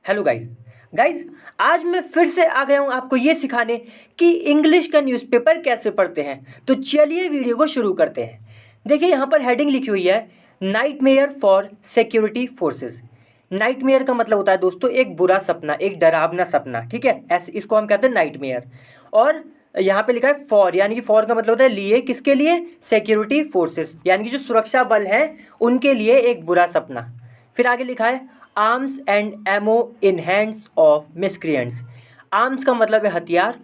Hello guys आज मैं फिर से आ गया हूँ आपको ये सिखाने कि इंग्लिश का न्यूज़पेपर कैसे पढ़ते हैं। तो चलिए वीडियो को शुरू करते हैं। देखिए यहाँ पर हेडिंग लिखी हुई है nightmare for security forces. Nightmare का मतलब होता है दोस्तों एक बुरा सपना, एक डरावना सपना, ठीक है, ऐसे इसको हम कहते हैं नाइटमेयर। और यहाँ पे लिखा है फॉर, यानी कि फॉर का मतलब होता है लिए, किसके लिए? सिक्योरिटी फोर्सेस, यानी कि जो सुरक्षा बल हैं उनके लिए एक बुरा सपना। फिर आगे लिखा है arms and ammo in hands of miscreants. Arms का मतलब है हथियार,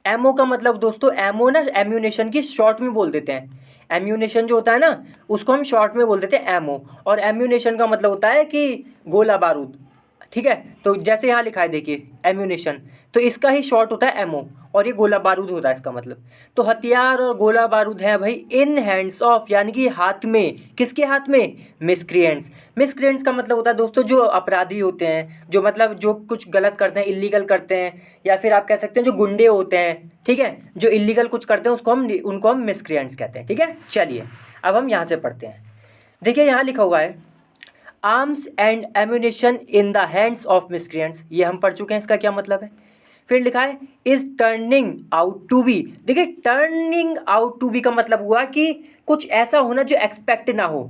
एमो का मतलब दोस्तों, एमो ना एम्यूनेशन की शॉर्ट में बोल देते हैं। एम्यूनेशन जो होता है ना उसको हम शॉर्ट में बोल देते हैं एमो, और एम्यूनेशन का मतलब होता है कि गोला बारूद, ठीक है। तो जैसे यहाँ लिखा है देखिए एम्यूनेशन, तो इसका ही शॉर्ट होता है एमओ, और ये गोला बारूद होता है इसका मतलब। तो हथियार और गोला बारूद है भाई इन हैंड्स ऑफ, यानी कि हाथ में, किसके हाथ में? मिसक्रिएंट्स। मिसक्रिएंट्स का मतलब होता है दोस्तों जो अपराधी होते हैं, जो मतलब जो कुछ गलत करते हैं, इलीगल करते हैं, या फिर आप कह सकते हैं जो गुंडे होते हैं, ठीक है, जो इलीगल कुछ करते हैं उनको हम मिसक्रिएंट्स कहते हैं, ठीक है। चलिए अब हम यहाँ से पढ़ते हैं। देखिए यहाँ लिखा हुआ है arms and ammunition in the hands of miscreants, ये हम पढ़ चुके हैं, इसका क्या मतलब है। फिर लिखा है is turning out to be. देखिए टर्निंग आउट टू बी का मतलब हुआ कि कुछ ऐसा होना जो एक्सपेक्ट ना हो,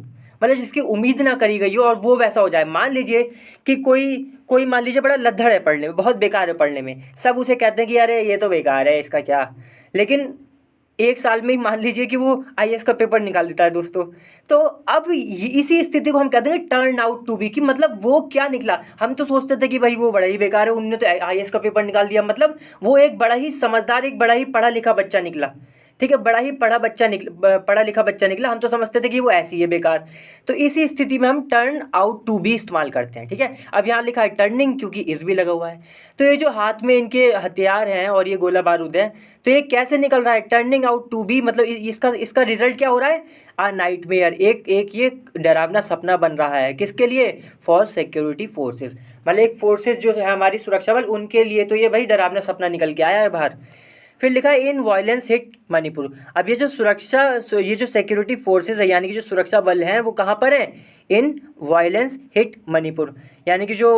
मतलब जिसकी उम्मीद ना करी गई हो और वो वैसा हो जाए। मान लीजिए कि कोई कोई मान लीजिए बड़ा लद्दड़ है पढ़ने में, बहुत बेकार है पढ़ने में, सब उसे कहते हैं कि अरे ये तो बेकार है, इसका क्या, लेकिन एक साल में ही मान लीजिए कि वो आईएएस का पेपर निकाल देता है दोस्तों। तो अब इसी स्थिति को हम कहते हैं टर्न आउट टू बी, कि मतलब वो क्या निकला। हम तो सोचते थे कि भाई वो बड़ा ही बेकार है, उनने तो आईएएस का पेपर निकाल दिया, मतलब वो एक बड़ा ही समझदार, एक बड़ा ही पढ़ा लिखा बच्चा निकला, ठीक है, बड़ा ही पढ़ा लिखा बच्चा निकला। हम तो समझते थे कि वो ऐसी है, बेकार। तो इसी स्थिति में हम टर्न आउट टू बी इस्तेमाल करते हैं, ठीक है। अब यहाँ लिखा है टर्निंग, क्योंकि इस भी लगा हुआ है। तो ये जो हाथ में इनके हथियार हैं और ये गोला बारूद है, तो ये कैसे निकल रहा है? टर्निंग आउट टू बी, मतलब इसका रिजल्ट क्या हो रहा है? आ नाइटमेयर, एक ये डरावना सपना बन रहा है, किसके लिए? फॉर सिक्योरिटी फोर्सेस, मतलब एक फोर्सेस जो है हमारी सुरक्षा बल, उनके लिए तो ये भाई डरावना सपना निकल के आया है बाहर। फिर लिखा है इन वायलेंस हिट मणिपुर। अब ये जो सिक्योरिटी फोर्सेस है, यानी कि जो सुरक्षा बल हैं, वो कहाँ पर हैं? इन वायलेंस हिट मणिपुर, यानी कि जो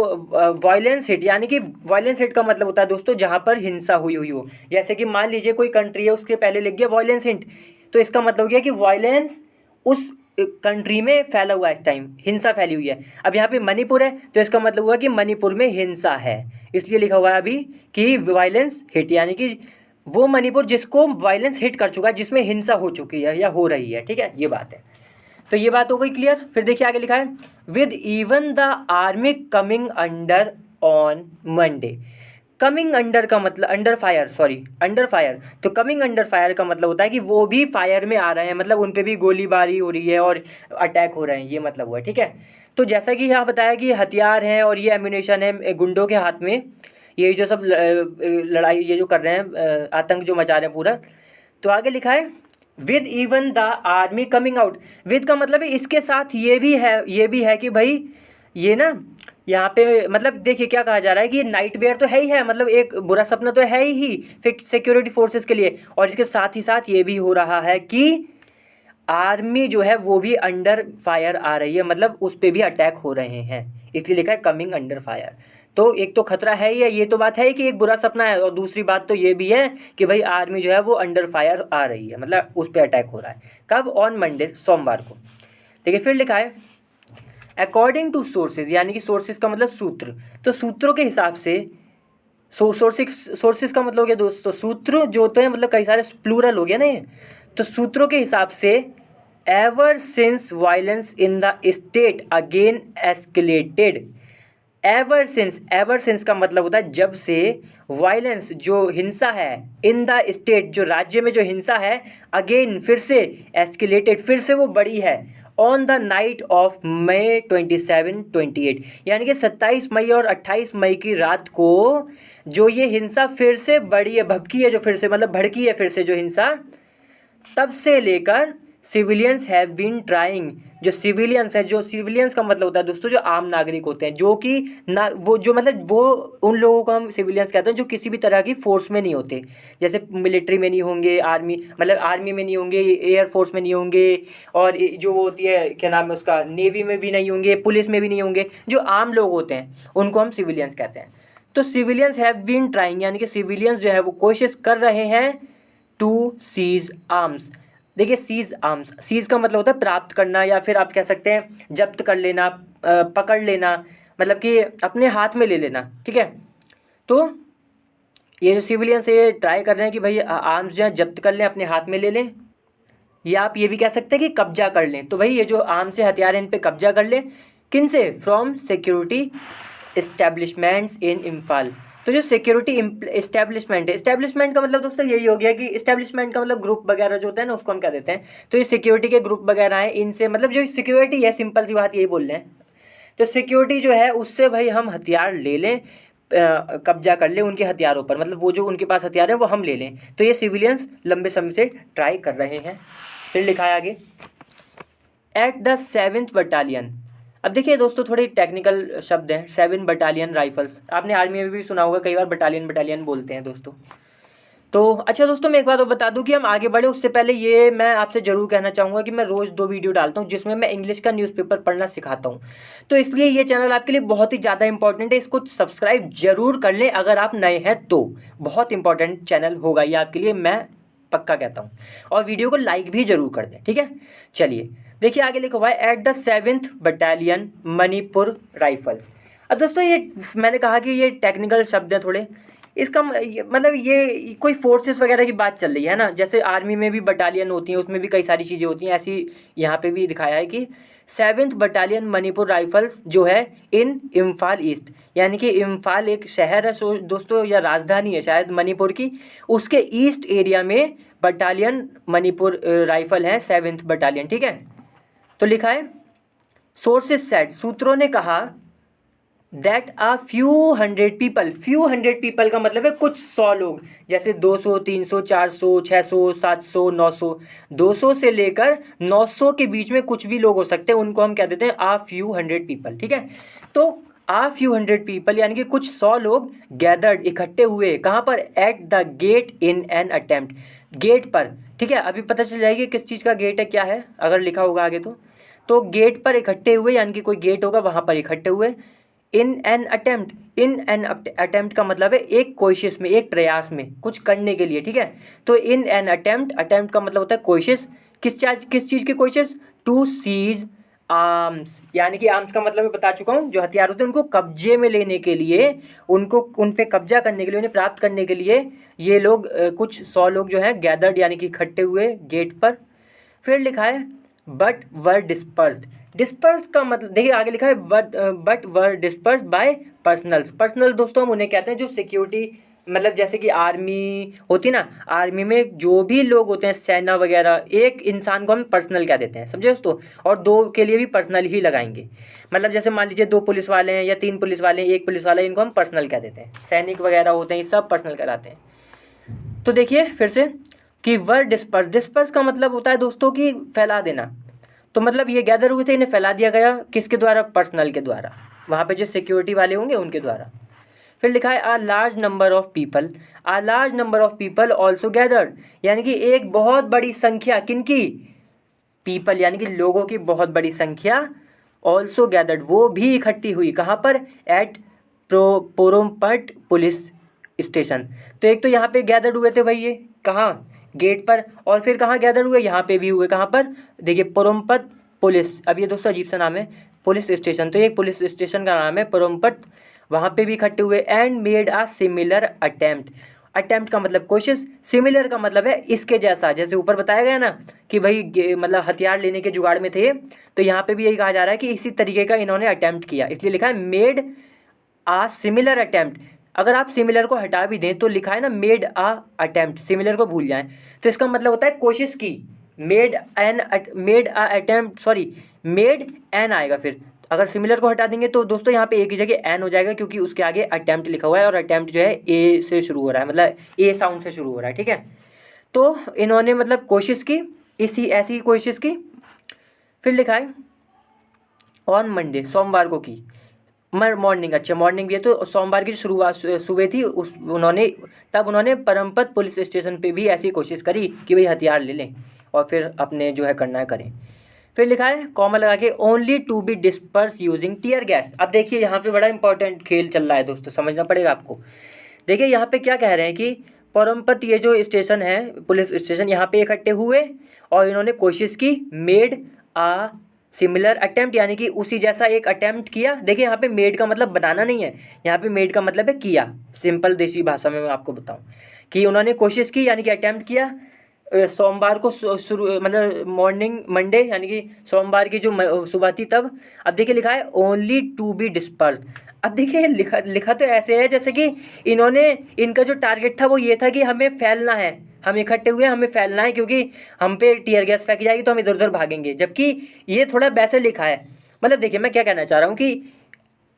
वायलेंस हिट, यानी कि वायलेंस हिट का मतलब होता है दोस्तों जहाँ पर हिंसा हुई हो। जैसे कि मान लीजिए कोई कंट्री है, उसके पहले लिख गया वायलेंस हिट, तो इसका मतलब हो गया कि वायलेंस उस कंट्री में फैला हुआ है, इस टाइम हिंसा फैली हुई है। अब यहाँ पे मणिपुर है, तो इसका मतलब हुआ कि मणिपुर में हिंसा है, इसलिए लिखा हुआ है अभी कि वायलेंस हिट, यानी कि वो मणिपुर जिसको वायलेंस हिट कर चुका है, जिसमें हिंसा हो चुकी है या हो रही है, ठीक है, ये बात है। तो ये बात हो गई क्लियर। फिर देखिए आगे लिखा है with even the army coming under on Monday. Coming under का मतलब under fire, sorry under fire. तो कमिंग अंडर फायर का मतलब होता है कि वो भी फायर में आ रहे हैं, मतलब उन पे भी गोलीबारी हो रही है और अटैक हो रहे हैं, ये मतलब हुआ, ठीक है। तो जैसा कि यहाँ बताया कि हथियार हैं और ये एम्यूनेशन है गुंडों के हाथ में, ये जो सब लड़ाई ये जो कर रहे हैं, आतंक जो मचा रहे हैं पूरा। तो आगे लिखा है with even the army coming out. With का मतलब है इसके साथ ये भी है कि भाई ये ना यहाँ पे मतलब देखिए क्या कहा जा रहा है कि नाइटमेयर तो है ही है, मतलब एक बुरा सपना तो है ही सिक्योरिटी फोर्सेस के लिए, और इसके साथ ही साथ ये भी हो रहा है कि आर्मी जो है वो भी अंडर फायर आ रही है, मतलब उस पर भी अटैक हो रहे हैं, इसलिए लिखा है कमिंग अंडर फायर। तो एक तो खतरा है ही है, ये तो बात है ही कि एक बुरा सपना है, और दूसरी बात तो ये भी है कि भाई आर्मी जो है वो अंडर फायर आ रही है, मतलब उस पर अटैक हो रहा है। कब? ऑन मंडे, सोमवार को। देखिए फिर लिखा है अकॉर्डिंग टू सोर्सेज, यानी कि सोर्सेज का मतलब सूत्र। तो सूत्रों के हिसाब से सोर्सेज का मतलब हो गया दोस्तों सूत्र जो होते हैं, मतलब कई सारे प्लूरल हो गया ना ये। तो सूत्रों के हिसाब से ever since violence in the state again escalated. Ever since का मतलब होता है जब से, वायलेंस जो हिंसा है, इन द स्टेट जो राज्य में जो हिंसा है, अगेन फिर से, एस्केलेटेड फिर से वो बड़ी है, on the night of May 27-28, यानी कि 27 मई और 28 मई की रात को जो ये हिंसा फिर से बड़ी है, भभकी है, जो फिर से मतलब भड़की है फिर से जो हिंसा, तब से लेकर सिविलियंस हैव बीन ट्राइंग जो सिविलियंस है, जो सिविलियंस का मतलब होता है दोस्तों जो आम नागरिक होते हैं, जो कि ना वो जो मतलब वो उन लोगों को हम सिविलियंस कहते हैं जो किसी भी तरह की फोर्स में नहीं होते, जैसे मिलिट्री में नहीं होंगे, आर्मी मतलब आर्मी में नहीं होंगे, एयरफोर्स में नहीं होंगे, और जो वो होती है क्या नाम है उसका, नेवी में भी नहीं होंगे, पुलिस में भी नहीं होंगे, जो आम लोग होते हैं उनको हम सिविलियंस कहते हैं। तो सिविलियंस हैव बीन ट्राइंग, यानी कि सिविलियंस जो है वो कोशिश कर रहे हैं टू सीज आर्म्स। देखिए सीज आर्म्स, सीज का मतलब होता है प्राप्त करना, या फिर आप कह सकते हैं जब्त कर लेना, पकड़ लेना, मतलब कि अपने हाथ में ले लेना, ठीक है। तो ये जो सिविलियंस ये ट्राई कर रहे हैं कि भाई आर्म्स जो है जब्त कर लें, अपने हाथ में ले लें, या आप ये भी कह सकते हैं कि कब्जा कर लें। तो भाई ये जो आर्म्स से हथियार हैं इन पे कब्जा कर लें, किन से, फ्रॉम सिक्योरिटी इस्टेब्लिशमेंट्स इन इम्फाल। तो जो सिक्योरिटी इस्टेब्लिशमेंट है, इस्टेब्लिशमेंट का मतलब दोस्तों यही हो गया कि इस्टेब्लिशमेंट का मतलब ग्रुप वगैरह जो होता है ना उसको हम क्या देते हैं, तो ये सिक्योरिटी के ग्रुप वगैरह हैं, इनसे मतलब जो सिक्योरिटी है, सिंपल सी बात यही बोल रहे हैं, तो सिक्योरिटी जो है उससे भाई हम हथियार ले लें, कब्जा कर लें उनके हथियारों पर, मतलब वो जो उनके पास हथियार है वो हम ले लें। तो ये सिविलियंस लंबे समय से ट्राई कर रहे हैं। फिर लिखा है आगे, एट द 7th बटालियन। अब देखिए दोस्तों थोड़े टेक्निकल शब्द हैं, 7 बटालियन राइफल्स, आपने आर्मी में भी सुना होगा, कई बार बटालियन बटालियन बोलते हैं दोस्तों। तो अच्छा दोस्तों मैं एक बात और बता दूं कि हम आगे बढ़े उससे पहले ये मैं आपसे ज़रूर कहना चाहूँगा कि मैं रोज़ 2 वीडियो डालता हूँ जिसमें मैं इंग्लिश का न्यूज़पेपर पढ़ना सिखाता हूँ। तो इसलिए ये चैनल आपके लिए बहुत ही ज़्यादा इंपॉर्टेंट है, इसको सब्सक्राइब जरूर कर लें अगर आप नए हैं तो, बहुत इंपॉर्टेंट चैनल होगा ये आपके लिए, मैं पक्का कहता हूँ। और वीडियो को लाइक भी जरूर कर दें, ठीक है। चलिए देखिए आगे लिखा हुआ है, at the 7th battalion Manipur rifles. अब दोस्तों ये मैंने कहा कि ये टेक्निकल शब्द हैं थोड़े, इसका मतलब ये कोई फोर्सेस वगैरह की बात चल रही है ना, जैसे आर्मी में भी बटालियन होती हैं, उसमें भी कई सारी चीज़ें होती हैं, ऐसी यहाँ पे भी दिखाया है कि 7th बटालियन मणिपुर राइफल्स जो है इन इम्फाल ईस्ट, यानी कि इम्फाल एक शहर है सो दोस्तों, या राजधानी है शायद मणिपुर की, उसके ईस्ट एरिया में बटालियन मणिपुर राइफल है 7th बटालियन, ठीक है। तो लिखा है, सोर्सेस सेड, सूत्रों ने कहा, that uh few hundred people का मतलब है कुछ 100 लोग, जैसे 200, 300, 400, 600, 700, 900, 200 से लेकर 900 के बीच में कुछ भी लोग हो सकते हैं, उनको हम कह देते हैं आ फ्यू हंड्रेड पीपल, ठीक है। तो आ फ्यू हंड्रेड पीपल यानी कि कुछ 100 लोग गैदर्ड इकट्ठे हुए, कहाँ पर, at the gate in an attempt, gate पर, ठीक है। अभी पता चल जाएगी किस चीज़ का गेट है, क्या है, अगर लिखा होगा आगे तो गेट पर इकट्ठे हुए, यानी कि कोई गेट होगा वहाँ पर इकट्ठे हुए, इन एन अटेम्प्ट का मतलब है एक कोशिश में, एक प्रयास में, कुछ करने के लिए, ठीक है। तो इन एन अटेम्प्ट का मतलब होता है कोशिश, किस चीज़ की कोशिश, टू सीज आर्म्स, यानी कि आर्म्स का मतलब मैं बता चुका हूँ, जो हथियार होते हैं उनको कब्जे में लेने के लिए, उनको उन पे कब्जा करने के लिए, उन्हें प्राप्त करने के लिए ये लोग कुछ 100 लोग जो हैं गैदर्ड यानी कि इकट्ठे हुए गेट पर। फिर लिखा है, बट वर डिस्पर्स्ड, डिस्पर्स का मतलब देखिए आगे लिखा है, but were disperse bye personal दोस्तों हम उन्हें कहते हैं जो सिक्योरिटी, मतलब जैसे कि आर्मी होती ना, आर्मी में जो भी लोग होते हैं सेना वगैरह, एक इंसान को हम पर्सनल कह देते हैं, समझे दोस्तों। और 2 के लिए भी पर्सनल ही लगाएंगे, मतलब जैसे मान लीजिए 2 पुलिस वाले हैं या 3 पुलिस वाले हैं, 1 पुलिस वाला है, इनको हम पर्सनल कह देते हैं। सैनिक वगैरह होते हैं ये सब पर्सनल कहलाते हैं। तो देखिए फिर से कि वर डिस्पर्स का मतलब होता है दोस्तों कि फैला देना, तो मतलब ये गैदर हुए थे, इन्हें फैला दिया गया, किसके द्वारा, पर्सनल के द्वारा, वहाँ पे जो सिक्योरिटी वाले होंगे उनके द्वारा। फिर लिखा है, a large number of people also gathered, यानी कि एक बहुत बड़ी संख्या, किनकी, पीपल यानी कि लोगों की बहुत बड़ी संख्या, ऑल्सो गैदर्ड वो भी इकट्ठी हुई, कहाँ पर, एट पोरोम्पट पुलिस स्टेशन। तो एक तो यहाँ पे गैदर्ड हुए थे भाई, ये कहाँ, गेट पर, और फिर कहाँ गैदर हुए, यहाँ पे भी हुए, कहाँ पर, देखिए पोरोम्पत पुलिस, अब ये दोस्तों अजीब सा नाम है, पुलिस स्टेशन, तो ये पुलिस स्टेशन का नाम है पोरोम्पत, वहाँ पे भी इकट्ठे हुए, and made a similar attempt का मतलब कोशिश, सिमिलर का मतलब है इसके जैसा, जैसे ऊपर बताया गया ना कि भाई मतलब हथियार लेने के जुगाड़ में थे, तो यहाँ पे भी यही कहा जा रहा है कि इसी तरीके का इन्होंने अटेम्प्ट किया, इसलिए लिखा है मेड आ सिमिलर अटेम्प्ट। अगर आप सिमिलर को हटा भी दें तो लिखा है ना मेड आ अटेम्प्ट, सिमिलर को भूल जाएं, तो इसका मतलब होता है कोशिश की, मेड एन आएगा, फिर अगर सिमिलर को हटा देंगे तो दोस्तों यहाँ पे एक ही जगह एन हो जाएगा, क्योंकि उसके आगे अटेम्प्ट लिखा हुआ है, और अटेम्प्ट जो है ए से शुरू हो रहा है, मतलब ए साउंड से शुरू हो रहा है, ठीक है। तो इन्होंने मतलब कोशिश की, ऐसी कोशिश की। फिर लिखा है, ऑन मंडे, सोमवार को की। मॉर्निंग, अच्छा मॉर्निंग भी है तो सोमवार की जो शुरुआत सुबह थी उन्होंने परमपत पुलिस स्टेशन पे भी ऐसी कोशिश करी कि भाई हथियार ले लें और फिर अपने जो है करना है करें। फिर लिखा है कॉमा लगा के only to be disperse using tear gas. अब देखिए यहाँ पे बड़ा इंपॉर्टेंट खेल चल रहा है दोस्तों, समझना पड़ेगा आपको। देखिए यहाँ पे क्या कह रहे हैं कि परमपत ये जो स्टेशन है पुलिस स्टेशन, यहाँ पे इकट्ठे हुए और इन्होंने कोशिश की, मेड आ सिमिलर अटेम्प्ट, यानी कि उसी जैसा एक अटेम्प्ट किया। देखिए यहाँ पे मेड का मतलब बनाना नहीं है, यहाँ पे मेड का मतलब है किया। सिंपल देसी भाषा में मैं आपको बताऊँ कि उन्होंने कोशिश की यानी कि अटेम्प्ट किया सोमवार को शुरू मतलब मॉर्निंग मंडे यानी कि सोमवार की जो सुबह थी तब। अब देखिए लिखा है ओनली टू बी डिस्पर्स। अब देखिए लिखा तो ऐसे है जैसे कि इनका जो टारगेट था वो ये था कि हमें फैलना है, हम इकट्ठे हुए हमें फैलना है क्योंकि हम पे टीयर गैस फेंकी जाएगी तो हम इधर उधर भागेंगे, जबकि ये थोड़ा वैसे लिखा है। मतलब देखिए मैं क्या कहना चाह रहा हूँ कि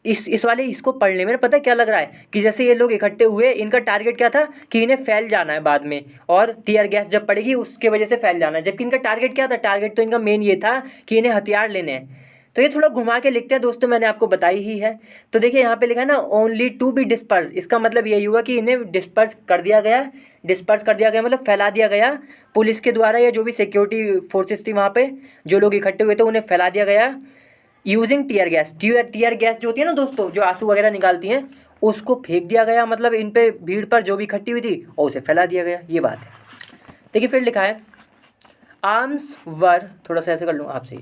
इस वाले इसको पढ़ने में पता क्या लग रहा है कि जैसे ये लोग इकट्ठे हुए, इनका टारगेट क्या था कि इन्हें फैल जाना है बाद में और टीयर गैस जब पड़ेगी उसके वजह से फैल जाना है, जबकि इनका टारगेट क्या था, टारगेट तो इनका मेन ये था कि इन्हें हथियार लेने हैं। तो ये थोड़ा घुमा के लिखते हैं दोस्तों, मैंने आपको बताई ही है। तो देखिए यहाँ पे लिखा है ना ओनली टू बी डिस्पर्स, इसका मतलब यही हुआ कि इन्हें डिस्पर्स कर दिया गया। डिस्पर्स कर दिया गया मतलब फैला दिया गया पुलिस के द्वारा, या जो भी सिक्योरिटी फोर्सेस थी वहाँ पे जो लोग इकट्ठे हुए थे उन्हें फैला दिया गया using tear gas. Tear gas जो होती है ना दोस्तों, जो आंसू वगैरह निकालती हैं, उसको फेंक दिया गया, मतलब इन पे भीड़ पर जो भी इकट्ठी हुई थी और उसे फैला दिया गया, ये बात है। देखिए फिर लिखा है आर्म्स वर, थोड़ा सा ऐसे कर लूँ आपसे,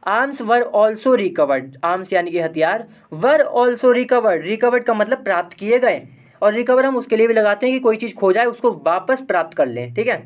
arms were also recovered, arms यानी कि हथियार, वर ऑल्सो रिकवर्ड, रिकवर्ड का मतलब प्राप्त किए गए, और रिकवर हम उसके लिए भी लगाते हैं कि कोई चीज़ खो जाए उसको वापस प्राप्त कर लें, ठीक है।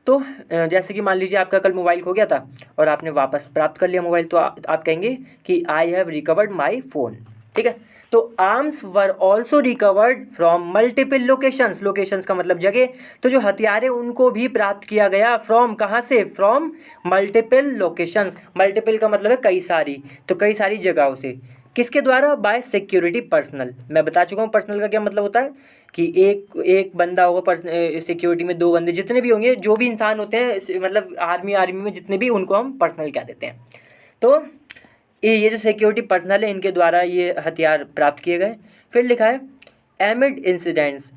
तो जैसे कि मान लीजिए आपका कल मोबाइल खो गया था और आपने वापस प्राप्त कर लिया मोबाइल, तो आप कहेंगे कि I have recovered my phone, ठीक है। तो arms were also recovered from multiple locations, locations का मतलब जगह, तो जो हथियार है उनको भी प्राप्त किया गया फ्रॉम, कहाँ से, फ्रॉम मल्टीपल लोकेशंस, मल्टीपल का मतलब है कई सारी, तो कई सारी जगहों से, किसके द्वारा, बाय सिक्योरिटी पर्सनल। मैं बता चुका हूँ पर्सनल का क्या मतलब होता है कि एक बंदा होगा सिक्योरिटी में, दो बंदे जितने भी होंगे, जो भी इंसान होते हैं मतलब आर्मी में जितने भी, उनको हम पर्सनल कह देते हैं। तो ये जो सिक्योरिटी पर्सनल है इनके द्वारा ये हथियार प्राप्त किए गए। फिर लिखा है एमिड इंसिडेंट्स,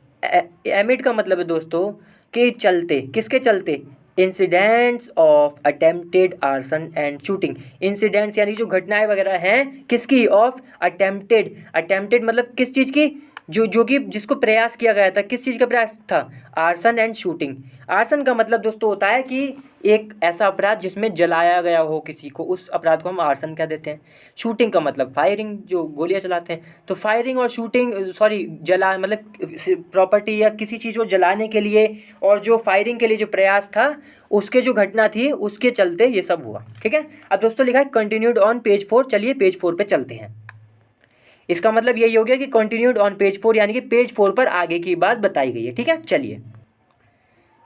एमिड का मतलब है दोस्तों कि चलते, किसके चलते, incidents of attempted arson and shooting, incidents यानी जो घटनाएं वगैरह हैं किसकी, ऑफ अटेम्प्टेड, अटेम्प्टेड मतलब किस चीज़ की, जो कि जिसको प्रयास किया गया था, किस चीज़ का प्रयास था, आर्सन एंड शूटिंग। आर्सन का मतलब दोस्तों होता है कि एक ऐसा अपराध जिसमें जलाया गया हो किसी को, उस अपराध को हम आर्सन कह देते हैं। शूटिंग का मतलब फायरिंग, जो गोलियां चलाते हैं, तो फायरिंग और शूटिंग, सॉरी जला मतलब प्रॉपर्टी या किसी चीज़ को जलाने के लिए, और जो फायरिंग के लिए जो प्रयास था उसके जो घटना थी उसके चलते ये सब हुआ, ठीक है। अब दोस्तों लिखा है कंटिन्यूड ऑन पेज 4, चलिए पेज 4 पे चलते हैं। इसका मतलब यही हो गया कि कंटिन्यूड ऑन पेज 4 यानी कि पेज 4 पर आगे की बात बताई गई है, ठीक है। चलिए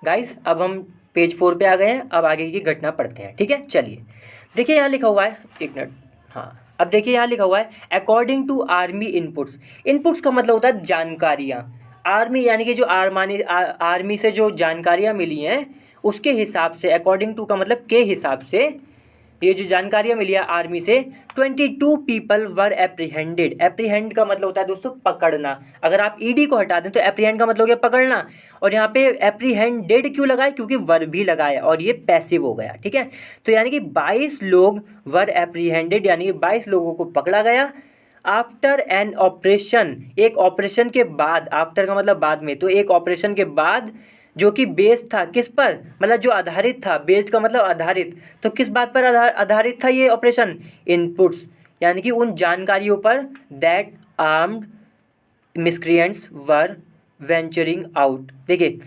गाइस अब हम पेज 4 पे आ गए हैं, अब आगे की घटना पढ़ते हैं, ठीक है। चलिए देखिए यहाँ लिखा हुआ है, एक मिनट, हाँ अब देखिए यहाँ लिखा हुआ है according to army inputs, inputs का मतलब होता है जानकारियाँ, आर्मी यानी कि जो आर्मी से जो जानकारियाँ मिली हैं उसके हिसाब से, अकॉर्डिंग टू का मतलब के हिसाब से, ये जो जानकारियाँ मिली है आर्मी से, 22 पीपल वर एप्रीहेंडेड, एप्रीहेंड का मतलब होता है दोस्तों पकड़ना, अगर आप ईडी को हटा दें तो एप्रीहेंड का मतलब हो गया पकड़ना, और यहाँ पे एप्रीहेंडेड क्यों लगाए, क्योंकि वर भी लगाया और ये पैसिव हो गया, ठीक है। तो यानी कि 22 लोग वर एप्रीहेंडेड यानी कि 22 लोगों को पकड़ा गया आफ्टर एन ऑपरेशन, एक ऑपरेशन के बाद, आफ्टर का मतलब बाद में, तो एक ऑपरेशन के बाद जो कि बेस्ड था किस पर, मतलब जो आधारित था, बेस्ड का मतलब आधारित, तो किस बात पर आधारित था ये ऑपरेशन, इनपुट्स यानी कि उन जानकारियों पर, that armed miscreants were venturing out. देखिए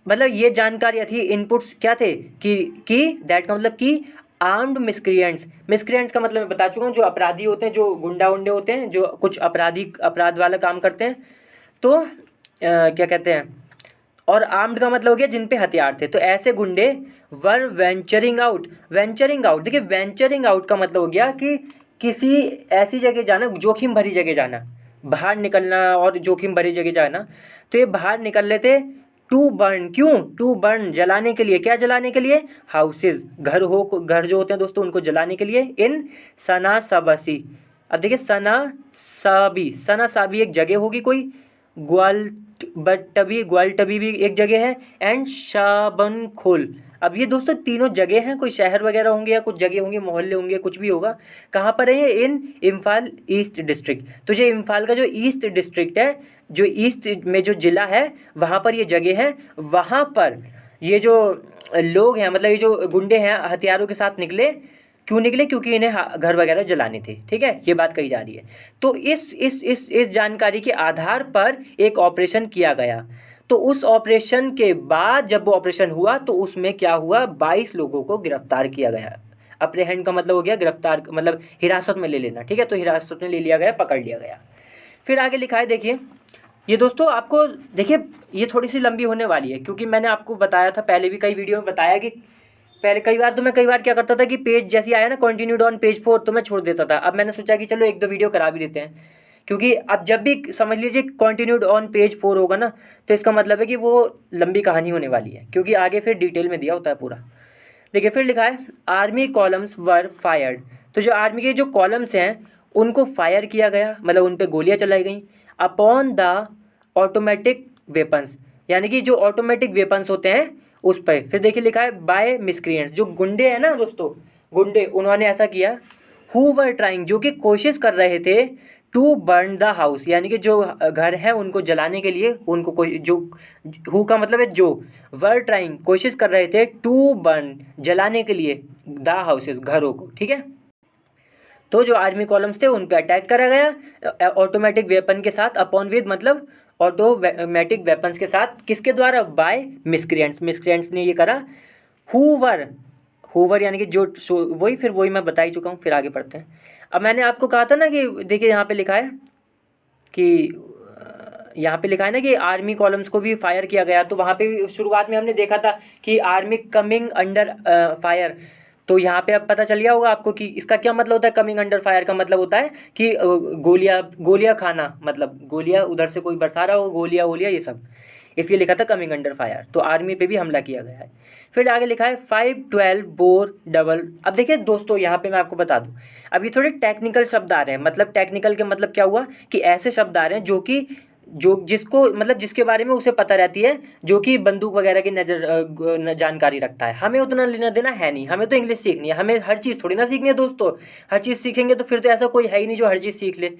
मतलब ये जानकारियाँ थी, इनपुट्स क्या थे कि दैट का मतलब कि आर्म्ड मिस्क्रिएंट्स, मिस्क्रिएंट्स का मतलब मैं बता चुका हूँ, जो अपराधी होते हैं, जो गुंडा उंडे होते हैं, जो कुछ अपराध वाला काम करते हैं, तो क्या कहते हैं, और आर्म्ड का मतलब हो गया जिन पे हथियार थे, तो ऐसे गुंडे वर वेंचरिंग आउट, वेंचरिंग आउट, देखिए वेंचरिंग आउट का मतलब हो गया कि किसी ऐसी जगह जाना, जोखिम भरी जगह जाना, बाहर निकलना और जोखिम भरी जगह जाना, तो ये बाहर निकल रहे थे टू बर्न, क्यों? टू बर्न जलाने के लिए, क्या जलाने के लिए? हाउसेज, घर हो, घर जो होते हैं दोस्तों उनको जलाने के लिए। इन सना सबसी, अब देखिए सना साबी एक जगह होगी कोई, ग्वालटबी भी एक जगह है, एंड शाबनखोल। अब ये दोस्तों तीनों जगह हैं, कोई शहर वगैरह होंगे या कुछ जगह होंगी, मोहल्ले होंगे, कुछ भी होगा। कहाँ पर है ये? इन इम्फाल ईस्ट डिस्ट्रिक्ट। तो जो इम्फाल का जो ईस्ट डिस्ट्रिक्ट है, जो ईस्ट में जो ज़िला है वहाँ पर ये जगह है। वहाँ पर ये जो लोग हैं, मतलब ये जो गुंडे हैं हथियारों के साथ निकले। क्यों निकले? क्योंकि इन्हें घर वगैरह जलाने थे। ठीक है, ये बात कही जा रही है। तो इस जानकारी के आधार पर एक ऑपरेशन किया गया। तो उस ऑपरेशन के बाद जब वो ऑपरेशन हुआ तो उसमें क्या हुआ? 22 लोगों को गिरफ्तार किया गया। अप्रहेंड का मतलब हो गया गिरफ्तार, मतलब हिरासत में ले लेना। ठीक है, तो हिरासत में ले लिया गया, पकड़ लिया गया। फिर आगे लिखा है, देखिए ये दोस्तों आपको देखिए ये थोड़ी सी लंबी होने वाली है, क्योंकि मैंने आपको बताया था पहले भी कई वीडियो में बताया कि पहले कई बार क्या करता था कि पेज जैसे आया ना कंटिन्यूड ऑन पेज 4 तो मैं छोड़ देता था। अब मैंने सोचा कि चलो एक दो वीडियो करा भी देते हैं, क्योंकि अब जब भी समझ लीजिए कंटिन्यूड ऑन पेज 4 होगा ना तो इसका मतलब है कि वो लंबी कहानी होने वाली है, क्योंकि आगे फिर डिटेल में दिया होता है पूरा। देखिए फिर लिखा है आर्मी कॉलम्स वर फायर्ड। तो जो आर्मी के जो कॉलम्स हैं उनको फायर किया गया, मतलब उन पर गोलियाँ चलाई गई। अपॉन द ऑटोमेटिक वेपन्स, यानी कि जो ऑटोमेटिक वेपन्स होते हैं उस पर। फिर देखिए लिखा है बाय मिसक्रिएंट्स, जो गुंडे हैं ना दोस्तों, गुंडे, उन्होंने ऐसा किया। हु वर ट्राइंग, जो कि कोशिश कर रहे थे। टू बर्न द हाउस, यानी कि जो घर है उनको जलाने के लिए, उनको कोई जो, हु का मतलब है जो, वर ट्राइंग कोशिश कर रहे थे, टू बर्न जलाने के लिए, द हाउसेस घरों को। ठीक है, तो जो आर्मी कॉलम्स थे उन पे अटैक करा गया ऑटोमेटिक वेपन के साथ। अपॉन विद मतलब ऑटोमेटिक वेपन्स के साथ, किसके द्वारा? बाय मिसक्रिएंट्स, मिसक्रिएंट्स ने ये करा। हुवर, हुवर यानी कि जो वही, फिर वही मैं बता ही चुका हूँ, फिर आगे पढ़ते हैं। अब मैंने आपको कहा था ना कि देखिए यहाँ पे लिखा है कि यहाँ पे लिखा है ना कि आर्मी कॉलम्स को भी फायर किया गया। तो वहाँ पे भी शुरुआत में हमने देखा था कि आर्मी कमिंग अंडर फायर। तो यहाँ पे अब पता चल गया होगा आपको कि इसका क्या मतलब होता है। कमिंग अंडर फायर का मतलब होता है कि गोलियाँ खाना, मतलब गोलियाँ उधर से कोई बरसा रहा हो, गोलियाँ वोलियाँ ये सब, इसलिए लिखा था कमिंग अंडर फायर। तो आर्मी पे भी हमला किया गया है। फिर आगे लिखा है 512 बोर डबल। अब देखिए दोस्तों यहाँ पे मैं आपको बता दूँ, अब ये थोड़े टेक्निकल शब्द आ रहे हैं। मतलब टेक्निकल के मतलब क्या हुआ कि ऐसे शब्द आ रहे हैं जो जिसको मतलब जिसके बारे में उसे पता रहती है, जो कि बंदूक वगैरह की जानकारी रखता है। हमें उतना लेना देना है नहीं, हमें तो इंग्लिश सीखनी है, हमें हर चीज़ थोड़ी ना सीखनी है दोस्तों। हर चीज़ सीखेंगे तो फिर तो ऐसा कोई है ही नहीं जो हर चीज़ सीख ले।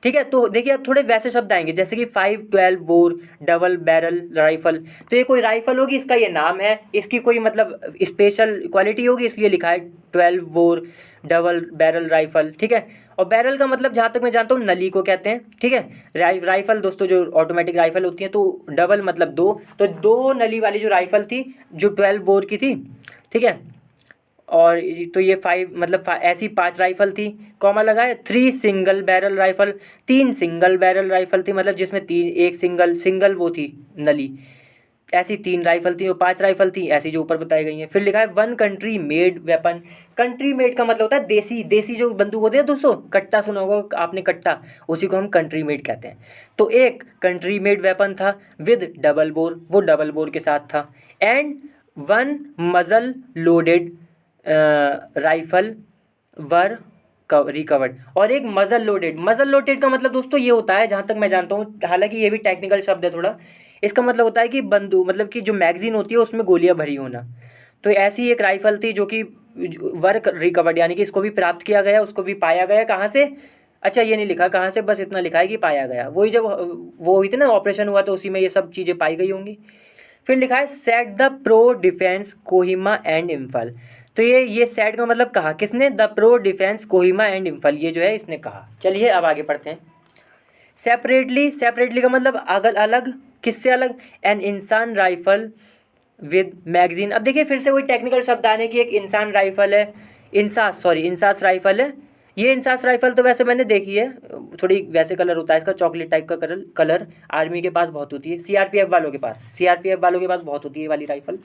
ठीक है, तो देखिए अब थोड़े वैसे शब्द आएंगे जैसे कि 512 बोर डबल बैरल राइफल। तो ये कोई राइफल होगी, इसका ये नाम है, इसकी कोई मतलब स्पेशल क्वालिटी होगी, इसलिए लिखा है 12 बोर डबल बैरल राइफल। ठीक है, और बैरल का मतलब जहाँ तक मैं जानता हूँ नली को कहते हैं। ठीक है, राइफल दोस्तों जो ऑटोमेटिक राइफल होती है, तो डबल मतलब दो, तो दो नली वाली जो राइफल थी जो 12 बोर की थी। ठीक है, और तो ये 5 मतलब ऐसी 5 राइफल थी, कॉमा लगाए। 3 single barrel rifle, 3 single barrel rifle थी, मतलब जिसमें एक सिंगल वो थी नली, ऐसी 3 राइफल थी और 5 राइफल थी ऐसी जो ऊपर बताई गई हैं। फिर लिखा है 1 country made weapon. Country made का मतलब होता है देसी, देसी जो बंदूक होती है दोस्तों, कट्टा सुना होगा आपने, कट्टा, उसी को हम कंट्री मेड कहते हैं। तो एक कंट्री मेड वेपन था विद डबल बोर, वो डबल बोर के साथ था। एंड 1 मजल लोडेड राइफल वर रिकवर्ड, और एक मजल लोडेड का मतलब दोस्तों ये होता है, जहाँ तक मैं जानता हूँ, हालांकि ये भी टेक्निकल शब्द है थोड़ा, इसका मतलब होता है कि बंदूक, मतलब कि जो मैगजीन होती है उसमें गोलियां भरी होना। तो ऐसी एक राइफल थी जो कि वर्क रिकवर्ड, यानी कि इसको भी प्राप्त किया गया, उसको भी पाया गया। कहाँ से? अच्छा ये नहीं लिखा कहाँ से, बस इतना लिखा है कि पाया गया। वही जब वो हुई थी ना ऑपरेशन हुआ तो उसी में ये सब चीज़ें पाई गई होंगी। फिर लिखा है set the pro defence Kohima and Imphal. तो ये सेट का मतलब कहा किसने? The pro defence Kohima and Imphal, ये जो है इसने कहा। चलिए अब आगे पढ़ते हैं। सेपरेटली का मतलब अलग अलग, किससे अलग? एन इंसान राइफल विद मैगजीन। अब देखिए फिर से वही टेक्निकल शब्द आने की, एक इंसान राइफल है, इंसास राइफल है। ये इंसास राइफल तो वैसे मैंने देखी है, थोड़ी वैसे कलर होता है इसका, चॉकलेट टाइप का कलर आर्मी के पास बहुत होती है, सीआरपीएफ वालों के पास बहुत होती है ये वाली राइफल।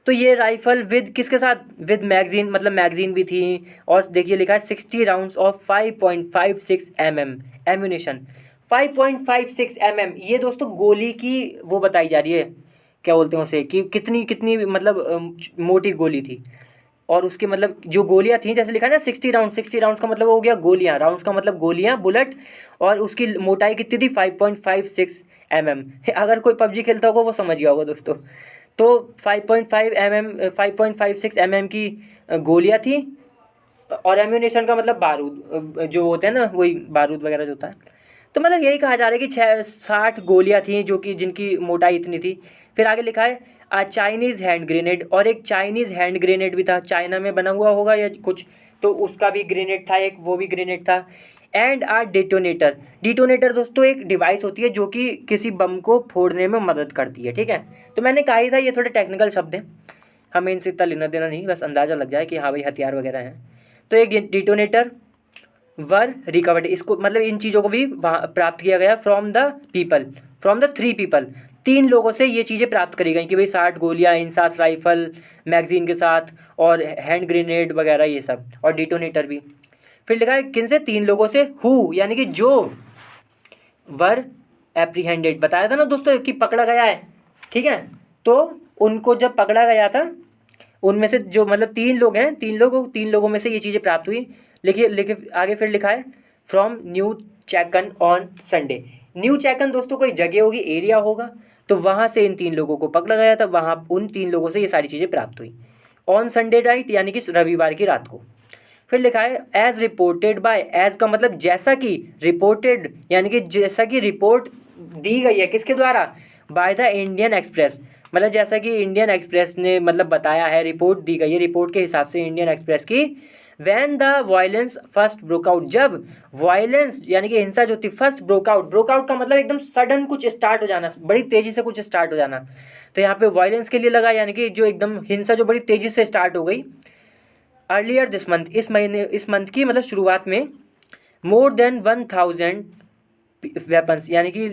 तो ये राइफल विद किसके साथ? विद मैगजीन, मतलब मैगजीन भी थी। और देखिए लिखा है 60 rounds of 5.56 mm ammunition. 5.56 mm ये दोस्तों गोली की वो बताई जा रही है, क्या बोलते हैं उसे, कि कितनी कितनी मतलब मोटी गोली थी, और उसके मतलब जो गोलियां थी, जैसे लिखा है ना 60 राउंड, 60 राउंड्स का मतलब हो गया गोलियां, राउंड्स का मतलब गोलियां, बुलेट, और उसकी मोटाई कितनी थी 5.56 mm। अगर कोई पबजी खेलता होगा वो समझ गया होगा दोस्तों। तो 5.56 mm की गोलियां थी, और एम्यूनेशन का मतलब बारूद, जो होते हैं ना वही बारूद वगैरह जो होता है। तो मतलब यही कहा जा रहा है कि 60 गोलियां थी जो कि जिनकी मोटाई इतनी थी। फिर आगे लिखा है चाइनीज़ हैंड ग्रेनेड, और एक चाइनीज़ हैंड ग्रेनेड भी था, चाइना में बना हुआ होगा या कुछ, तो उसका भी ग्रेनेड था एक, वो भी ग्रेनेड था। एंड डिटोनेटर, डिटोनेटर दोस्तों एक डिवाइस होती है जो कि किसी बम को फोड़ने में मदद करती है, ठीक है। तो मैंने कहा ही था ये थोड़े टेक्निकल शब्द हैं, हमें इनसे इतना लेना देना नहीं, बस अंदाज़ा लग जाए कि हाँ भाई हथियार वगैरह हैं। तो एक डिटोनेटर वर रिकवर्ड, इसको मतलब इन चीज़ों को भी वहाँ प्राप्त किया गया from the people, from the 3 people, 3 लोगों से ये चीज़ें प्राप्त करी गई कि भाई 60 गोलियाँ, इंसास राइफल मैगजीन के साथ, और हैंड ग्रेनेड वगैरह ये सब, और डिटोनेटर भी। फिर लिखा है किन से, 3 लोगों से, हु यानी कि जो, वर एप्रीहेंडेड, बताया था ना दोस्तों कि पकड़ा गया है, ठीक है। तो उनको जब पकड़ा गया था, उनमें से जो मतलब 3 लोग हैं, 3 लोगों में से ये चीज़ें प्राप्त हुई। लिखिए लिखिए आगे फिर लिखा है from New Checkon on Sunday. New Checkon दोस्तों कोई जगह होगी, एरिया होगा, तो वहाँ से इन 3 लोगों को पकड़ा गया था, वहाँ उन 3 लोगों से ये सारी चीज़ें प्राप्त हुई ऑन संडे नाइट, यानी कि रविवार की रात को। फिर लिखा है एज रिपोर्टेड बाय, एज का मतलब जैसा कि, रिपोर्टेड यानी कि जैसा कि रिपोर्ट दी गई है, किसके द्वारा, बाय द इंडियन एक्सप्रेस, मतलब जैसा कि इंडियन एक्सप्रेस ने मतलब बताया है, रिपोर्ट दी गई है, रिपोर्ट के हिसाब से इंडियन एक्सप्रेस की। When the violence first broke out, जब वायलेंस यानी कि हिंसा जो थी फर्स्ट ब्रोकआउट, ब्रोकआउट का मतलब एकदम सडन कुछ स्टार्ट हो जाना, बड़ी तेज़ी से कुछ स्टार्ट हो जाना, तो यहाँ पे वायलेंस के लिए लगा, यानी कि जो एकदम हिंसा जो बड़ी तेज़ी से स्टार्ट हो गई। अर्लियर दिस मंथ, इस महीने, इस मंथ की मतलब शुरुआत में, मोर देन 1000 वेपन्स, यानी कि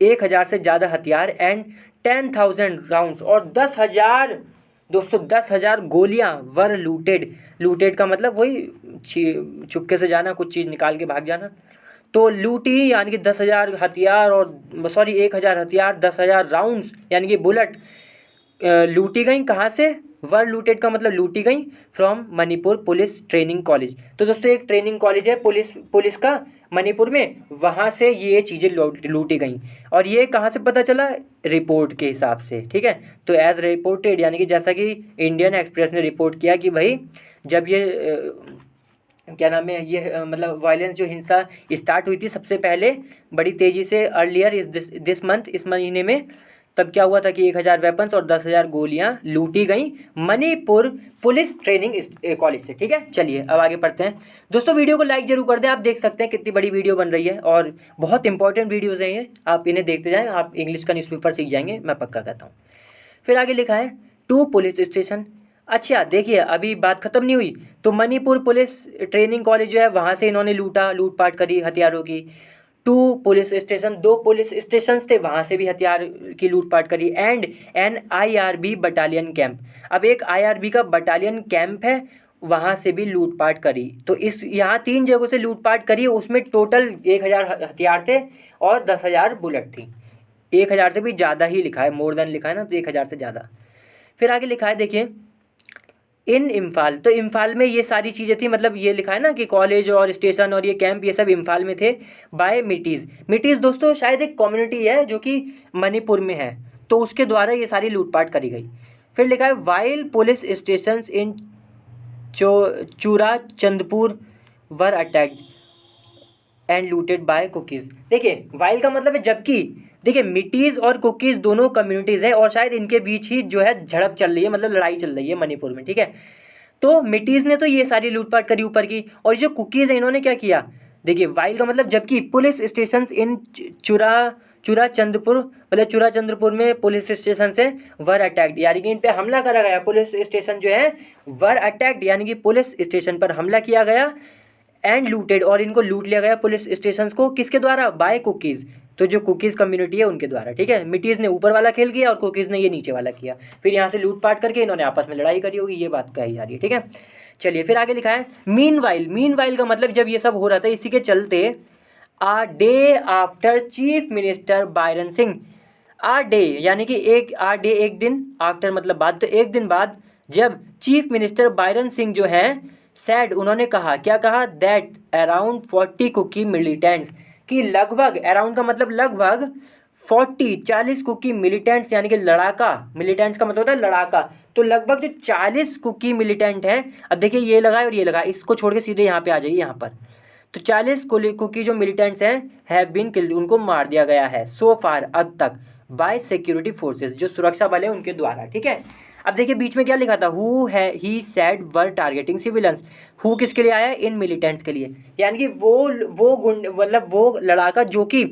1000 से ज़्यादा हथियार, एंड 10,000 राउंड्स, और 10,000 दोस्तों 10,000 गोलियां वर लूटेड, लूटेड का मतलब वही चुपके से जाना, कुछ चीज़ निकाल के भाग जाना, तो लूटी यानी कि 10,000 हथियार, और सॉरी 1,000 हथियार, 10,000 राउंड्स यानी कि बुलेट लूटी गई, कहाँ से, वर लूटेड का मतलब लूटी गई from Manipur police training college. तो दोस्तों एक ट्रेनिंग कॉलेज है पुलिस का मणिपुर में, वहाँ से ये चीज़ें लूटी गई, और ये कहाँ से पता चला, रिपोर्ट के हिसाब से, ठीक है। तो एज रिपोर्टेड यानी कि जैसा कि इंडियन एक्सप्रेस ने रिपोर्ट किया कि भाई जब ये क्या नाम है, ये मतलब वायलेंस जो हिंसा स्टार्ट हुई थी सबसे पहले बड़ी तेज़ी से, अर्लियर इस दिस मंथ, इस महीने में, तब क्या हुआ था कि 1,000 वेपन्स और 10,000 गोलियां लूटी गई मणिपुर पुलिस ट्रेनिंग कॉलेज से, ठीक है। चलिए अब आगे पढ़ते हैं दोस्तों, वीडियो को लाइक जरूर कर दें, आप देख सकते हैं कितनी बड़ी वीडियो बन रही है, और बहुत इंपॉर्टेंट वीडियोज़ हैं ये, आप इन्हें देखते जाएँ, आप इंग्लिश का न्यूज़पेपर सीख जाएंगे, मैं पक्का कहता हूँ। फिर आगे लिखा है 2 पुलिस स्टेशन। अच्छा देखिए अभी बात ख़त्म नहीं हुई, तो मणिपुर पुलिस ट्रेनिंग कॉलेज जो है वहाँ से इन्होंने लूटपाट करी हथियारों की। 2 पुलिस स्टेशन, 2 पुलिस स्टेशन थे, वहाँ से भी हथियार की लूटपाट करी। And an IRB battalion camp, अब एक IRB का बटालियन कैंप है, वहाँ से भी लूटपाट करी। तो इस यहाँ 3 जगहों से लूटपाट करी, उसमें टोटल 1,000 हथियार थे और 10,000 बुलेट थी। 1,000 से भी ज़्यादा ही लिखा है, मोर देन लिखा है ना, तो 1,000 से ज़्यादा। फिर आगे लिखा है देखिए इन इम्फाल, तो इम्फाल में ये सारी चीज़ें थी, मतलब ये लिखा है ना कि कॉलेज और स्टेशन और ये कैंप ये सब इम्फाल में थे, बाय मिटीज़। मिटीज़ दोस्तों शायद एक कम्युनिटी है जो कि मणिपुर में है, तो उसके द्वारा ये सारी लूटपाट करी गई। फिर लिखा है while police station in Churachandpur were attacked and looted by Kukis. देखिए वाइल का मतलब है जबकि, देखिए मिटीज़ और कुकीज़ दोनों कम्युनिटीज़ हैं, और शायद इनके बीच ही जो है झड़प चल रही है, मतलब लड़ाई चल रही है मणिपुर में, ठीक है। तो मिटीज़ ने तो ये सारी लूटपाट करी ऊपर की, और जो कुकीज़ हैं इन्होंने क्या किया, देखिए वाइल का मतलब जबकि पुलिस स्टेशन इन चूरा चंद्रपुर, मतलब चूरा चंद्रपुर में पुलिस स्टेशन से वर अटैक्ड, यानी कि इन पे हमला करा गया, पुलिस स्टेशन जो है वर अटैक्ड यानी कि पुलिस स्टेशन पर हमला किया गया, एंड लूटेड और इनको लूट लिया गया पुलिस स्टेशन को, किसके द्वारा, बाय कुकीज़, तो जो कुकीज़ कम्युनिटी है उनके द्वारा, ठीक है। मिटीज़ ने ऊपर वाला खेल किया और कुकीज़ ने ये नीचे वाला किया, फिर यहाँ से लूटपाट करके इन्होंने आपस में लड़ाई करी होगी, ये बात कही जा रही है, ठीक है। चलिए फिर आगे लिखा है मीनवाइल का मतलब जब ये सब हो रहा था इसी के चलते, day after chief minister Biren Singh, a day यानी कि एक आ डे एक दिन, आफ्टर मतलब बाद, तो एक दिन बाद जब चीफ मिनिस्टर बायरन सिंह जो हैं सैड उन्होंने कहा, क्या कहा, दैट अराउंड 40 कुकी मिलिटेंट्स, कि लगभग, अराउंड का मतलब लगभग, 40 कुकी मिलिटेंट्स यानी कि लड़ाका, मिलिटेंट्स का मतलब होता है लड़ाका, तो लगभग जो 40 कुकी मिलिटेंट हैं, अब देखिए ये लगा है और ये लगा, इसको छोड़ के सीधे यहाँ पे आ जाइए यहाँ पर, तो 40 कुकी जो मिलिटेंट्स हैं हैव बीन किल्ड, उनको मार दिया गया है सो फार अब तक, बाय सिक्योरिटी फोर्सेस, जो सुरक्षा बल है उनके द्वारा, ठीक है। अब देखिए बीच में क्या लिखा था, हु है he said were targeting civilians, who किसके लिए आया, इन मिलिटेंट्स के लिए, यानी कि वो गुंड मतलब वो लड़ाका जो कि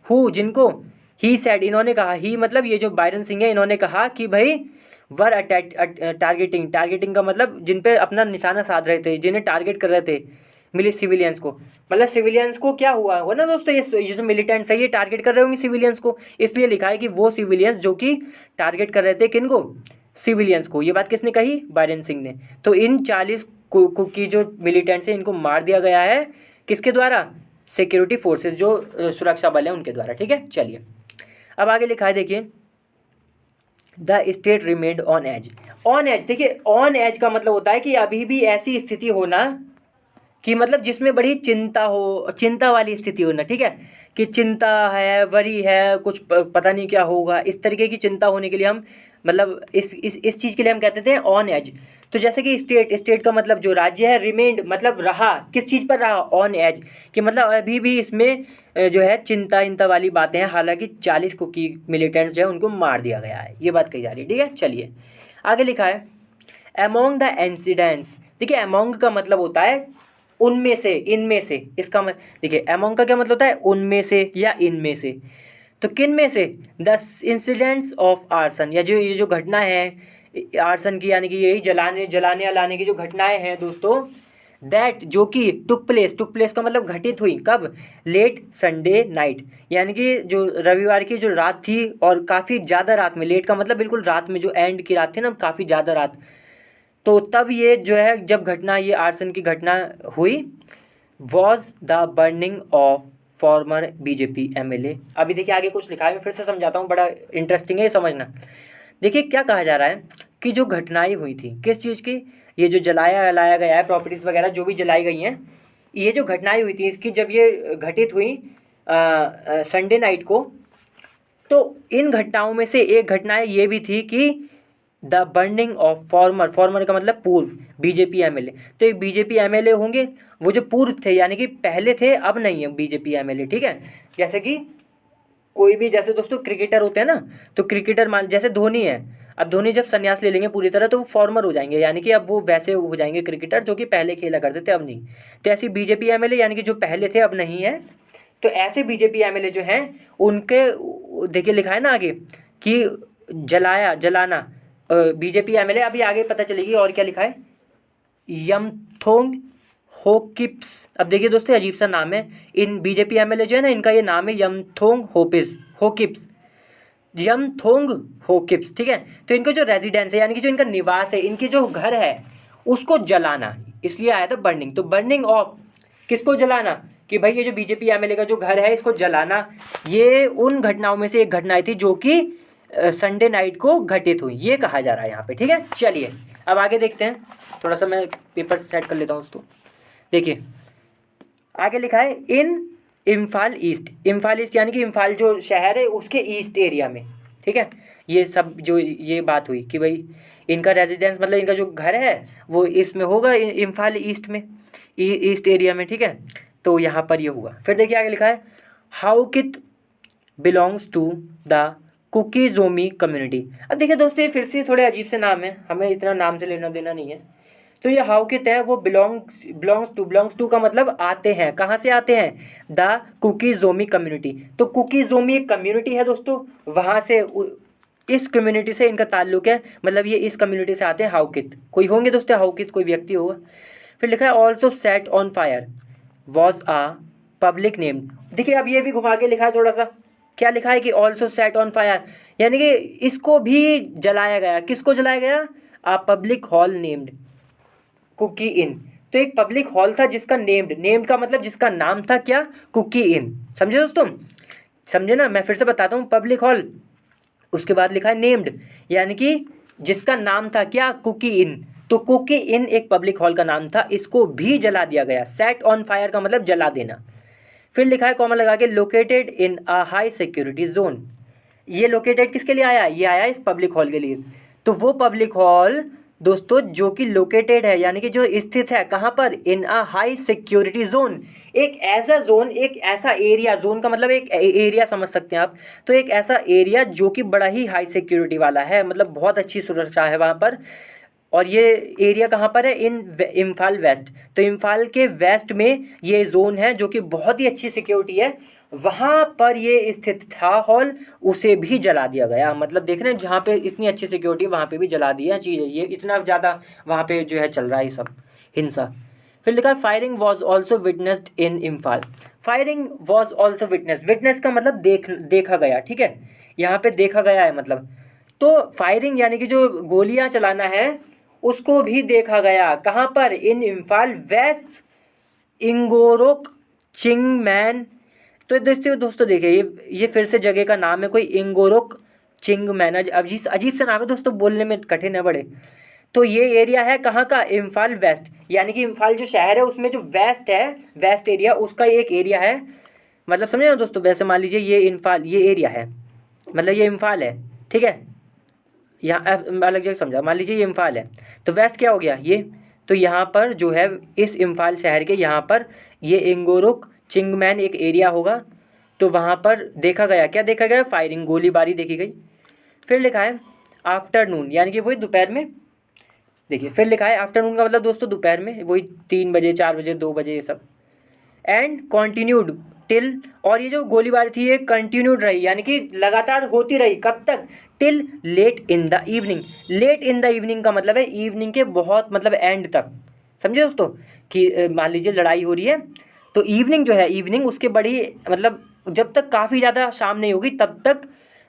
हु जिनको, ही सेड इन्होंने कहा, ही मतलब ये जो बायरन सिंह है इन्होंने कहा कि भाई वर टारगेटिंग, टारगेटिंग का मतलब जिन पे अपना निशाना साध रहे थे, जिन्हें टारगेट कर रहे थे मिली सिविलियंस को, मतलब सिविलियंस को क्या हुआ हो ना दोस्तों, ये जो मिलिटेंट्स है ये टारगेट कर रहे होंगे सिविलियंस को, इसलिए लिखा है कि वो सिविलियंस जो कि टारगेट कर रहे थे किनको, सिविलियंस को। ये बात किसने कही, बायरन सिंह ने। तो इन 40 की जो मिलिटेंट्स हैं इनको मार दिया गया है किसके द्वारा, सिक्योरिटी फोर्सेस जो सुरक्षा बल है उनके द्वारा, ठीक है। चलिए अब आगे लिखा है, देखिए the state remained on edge, on edge, देखिए ऑन एज का मतलब होता है कि अभी भी ऐसी स्थिति होना कि मतलब जिसमें बड़ी चिंता हो, चिंता वाली स्थिति होना, ठीक है, कि चिंता है, वरी है, कुछ पता नहीं क्या होगा, इस तरीके की चिंता होने के लिए हम मतलब इस चीज़ के लिए हम कहते थे ऑन एज। तो जैसे कि स्टेट का मतलब जो राज्य है, रिमेंड मतलब रहा, किस चीज़ पर रहा, ऑन एज, कि मतलब अभी भी इसमें जो है चिंता वाली बातें हैं, हालांकि 40 कुकी मिलिटेंट्स जो है उनको मार दिया गया है, ये बात कही जा रही है, ठीक है। चलिए आगे लिखा है, अमोंग द इंसिडेंट्स, देखिए अमोंग का मतलब होता है उनमें से, इनमें से, इसका मतलब देखिए अमोंग का क्या मतलब होता है, उनमें से या इनमें से, तो किन में से, द इंसिडेंट्स ऑफ आर्सन, या जो ये जो घटना है आर्सन की, यानी कि यही जलाने अलाने की जो घटनाएं हैं दोस्तों, दैट जो कि टुक प्लेस का मतलब घटित हुई, कब, लेट संडे नाइट, यानी कि जो रविवार की जो रात थी और काफ़ी ज़्यादा रात में, लेट का मतलब बिल्कुल रात में, जो एंड की रात थी ना, काफ़ी ज़्यादा रात, तो तब ये जो है जब घटना, ये आर्सन की घटना हुई, was the burning of former BJP MLA. अभी देखिए आगे कुछ लिखा है, मैं फिर से समझाता हूँ, बड़ा इंटरेस्टिंग है ये समझना। देखिए क्या कहा जा रहा है कि जो घटनाएं हुई थी किस चीज़ की, ये जो जलाया गया है, प्रॉपर्टीज़ वगैरह जो भी जलाई गई हैं, ये जो घटनाएं हुई थी इसकी जब ये घटित हुई संडे नाइट को, तो इन घटनाओं में से एक घटनाएं ये भी थी कि द बर्निंग ऑफ फॉर्मर का मतलब पूर्व, बीजेपी एमएलए, तो एक बीजेपी एमएलए होंगे वो जो पूर्व थे, यानी कि पहले थे अब नहीं है बीजेपी एमएलए, ठीक है। जैसे कि कोई भी, जैसे दोस्तों क्रिकेटर होते हैं ना, तो क्रिकेटर मान, जैसे धोनी है, अब धोनी जब संन्यास ले लेंगे पूरी तरह तो वो फॉर्मर हो जाएंगे, यानी कि अब वो वैसे हो जाएंगे क्रिकेटर जो कि पहले खेला करते थे अब नहीं। तो ऐसी बीजेपी एमएलए यानी कि जो पहले थे अब नहीं है, तो ऐसे बीजेपी एमएलए जो हैं उनके, देखिए लिखा है ना आगे कि जलाना, बीजेपी एमएलए, अभी आगे पता चलेगी। और क्या लिखा है, यमथोंग होकिप्स, अब देखिए दोस्तों अजीब सा नाम है, इन बीजेपी एमएलए जो है ना, इनका ये नाम है यमथोंग होकिप्स, यमथोंग होकिप्स, ठीक है। तो इनका जो रेजिडेंस है, यानी कि जो इनका निवास है, इनके जो घर है उसको जलाना, इसलिए आया था बर्निंग। तो बर्निंग ऑफ, किसको जलाना, कि भाई ये जो बीजेपी एमएलए का जो घर है इसको जलाना, ये उन घटनाओं में से एक घटना थी जो कि संडे नाइट को घटित हुई, ये कहा जा रहा है यहाँ पे, ठीक है। चलिए अब आगे देखते हैं, थोड़ा सा मैं पेपर सेट कर लेता हूँ उसको। देखिए आगे लिखा है, इन इम्फाल ईस्ट यानी कि इम्फाल जो शहर है उसके ईस्ट एरिया में, ठीक है। ये सब जो ये बात हुई कि भाई इनका रेजिडेंस मतलब इनका जो घर है वो इसमें होगा, इम्फाल ईस्ट में, ईस्ट एरिया में, ठीक है। तो यहाँ पर ये हुआ। फिर देखिए आगे लिखा है, हाउ कित बिलोंग्स टू द कुकीज़ोमी कम्युनिटी। अब देखिए दोस्तों ये फिर से थोड़े अजीब से नाम है, हमें इतना नाम से लेना देना नहीं है। तो ये हाउ कित है वो बिलोंग्स टू का मतलब आते हैं, कहाँ से आते हैं, द कुकीज़ोमी कम्युनिटी। तो कुकीज़ोमी एक कम्युनिटी है दोस्तों, वहाँ से इस कम्युनिटी से इनका ताल्लुक है, मतलब ये इस कम्युनिटी से आते हैं हाउकित, कोई होंगे दोस्तों हाउकित, कोई व्यक्ति होगा। फिर लिखा है also set on fire was a public name. देखिए अब ये भी घुमा के लिखा है थोड़ा सा, क्या लिखा है कि ऑल्सो सेट ऑन फायर, यानी कि इसको भी जलाया गया, किसको जलाया गया, आ पब्लिक हॉल नेम्ड कुकी इन। तो एक पब्लिक हॉल था जिसका नेम्ड का मतलब जिसका नाम था क्या, कुकी इन, समझे दोस्तों। समझे ना, मैं फिर से बताता हूँ, पब्लिक हॉल, उसके बाद लिखा है नेम्ड, यानी कि जिसका नाम था क्या, कुकी इन, तो कुकी इन एक पब्लिक हॉल का नाम था, इसको भी जला दिया गया। सेट ऑन फायर का मतलब जला देना। फिर लिखा है कॉमा लगा के, located in a high security zone, ये लोकेटेड किसके लिए आया, ये आया इस पब्लिक हॉल के लिए। तो वो पब्लिक हॉल दोस्तों जो कि लोकेटेड है, यानी कि जो स्थित है कहाँ पर, इन अ हाई सिक्योरिटी जोन, एक ऐसा जोन, एक ऐसा एरिया, जोन का मतलब एक एरिया समझ सकते हैं आप, तो एक ऐसा एरिया जो कि बड़ा ही हाई सिक्योरिटी वाला है, मतलब बहुत अच्छी सुरक्षा है वहाँ पर। और ये एरिया कहाँ पर है, इम्फाल वेस्ट, तो इम्फाल के वेस्ट में ये जोन है जो कि बहुत ही अच्छी सिक्योरिटी है, वहाँ पर ये स्थित था हॉल, उसे भी जला दिया गया। मतलब देख रहे हैं, जहाँ पे इतनी अच्छी सिक्योरिटी वहाँ पे भी जला दिया चीज़ है, ये इतना ज़्यादा वहाँ पे जो है चल रहा है ये सब हिंसा। फिर लिखा है firing was also witnessed in Imphal, firing was also witness, witness का मतलब देखा गया, ठीक है, यहाँ पे देखा गया है मतलब, तो फायरिंग यानी कि जो गोलियाँ चलाना है उसको भी देखा गया, कहाँ पर, इन इम्फाल वेस्ट, इंगोरोक चिंगमैन। तो दोस्तों देखिए, ये फिर से जगह का नाम है, कोई इंगोरोक चिंगमैन, अजीब अजीब सा नाम है दोस्तों, बोलने में कठिन है बड़े। तो ये एरिया है कहाँ का, इम्फाल वेस्ट, यानी कि इम्फाल जो शहर है उसमें जो वेस्ट है, वेस्ट एरिया, उसका एक एरिया है, मतलब समझे ना दोस्तों, वैसे मान लीजिए ये इम्फाल, ये एरिया है, मतलब ये इम्फाल है, ठीक है, यहाँ अलग जगह समझा, मान लीजिए ये इम्फाल है, तो वेस्ट क्या हो गया ये, तो यहाँ पर जो है इस इम्फाल शहर के यहाँ पर ये इंगोरुक चिंगमैन एक एरिया होगा, तो वहाँ पर देखा गया, क्या देखा गया, फायरिंग, गोलीबारी देखी गई। फिर लिखा है आफ्टरनून, यानी कि वही दोपहर में, देखिए फिर लिखा है आफ्टरनून का मतलब दोस्तों दोपहर में, वही 3 बजे 4 बजे 2 बजे ये सब, एंड कॉन्टिन्यूड टिल, और ये जो गोलीबारी थी ये कंटिन्यूड रही, यानी कि लगातार होती रही, कब तक, till late in the evening, late in the evening का मतलब है इवनिंग के बहुत मतलब एंड तक, समझे दोस्तों, कि मान लीजिए लड़ाई हो रही है, तो इवनिंग जो है, इवनिंग उसके बड़ी मतलब जब तक काफ़ी ज़्यादा शाम नहीं होगी तब तक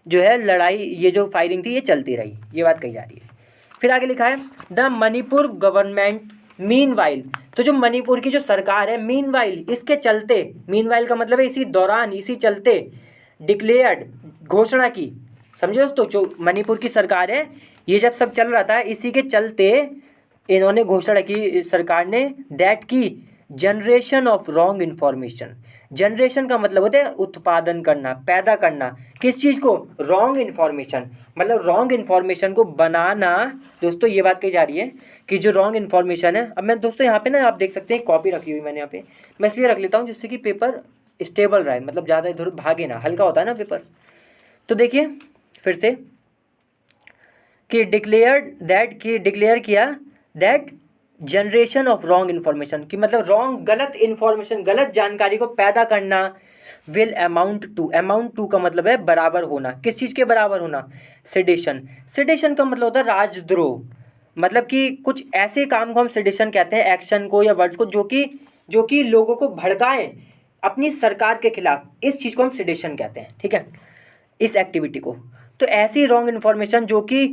जो है लड़ाई, ये जो फायरिंग थी ये चलती रही, ये बात कही जा रही है। फिर आगे लिखा है द मणिपुर गवर्नमेंट मीनवाइल, तो जो मणिपुर की जो सरकार है, मीनवाइल इसके चलते, मीनवाइल का मतलब है इसी दौरान, इसी चलते, डिक्लेयर्ड घोषणा की, समझे दोस्तों, जो मणिपुर की सरकार है ये जब सब चल रहा था इसी के चलते इन्होंने घोषणा की, सरकार ने, दैट की generation of wrong information, generation का मतलब होता है उत्पादन करना, पैदा करना, किस चीज़ को, रॉन्ग इन्फॉर्मेशन, मतलब रॉन्ग इन्फॉर्मेशन को बनाना, दोस्तों ये बात कही जा रही है कि जो रॉन्ग इन्फॉर्मेशन है, अब मैं दोस्तों यहाँ पे ना आप देख सकते हैं कॉपी रखी हुई मैंने यहाँ पे, मैं इसलिए रख लेता हूँ जिससे कि पेपर स्टेबल रहे, मतलब ज़्यादा इधर भागे ना, हल्का होता है ना पेपर। तो देखिए फिर से कि डिक्लेयर किया that generation of wrong information, कि मतलब रॉन्ग, गलत इन्फॉर्मेशन, गलत जानकारी को पैदा करना, विल अमाउंट टू का मतलब है बराबर होना, किस चीज़ के बराबर होना, सेडिशन, सेडिशन का मतलब होता है राजद्रोह, मतलब कि कुछ ऐसे काम को हम सेडिशन कहते हैं, एक्शन को या वर्ड्स को जो कि लोगों को भड़काएं अपनी सरकार के खिलाफ, इस चीज़ को हम सेडिशन कहते हैं, ठीक है, इस एक्टिविटी को। तो ऐसी रॉन्ग इन्फॉर्मेशन जो कि,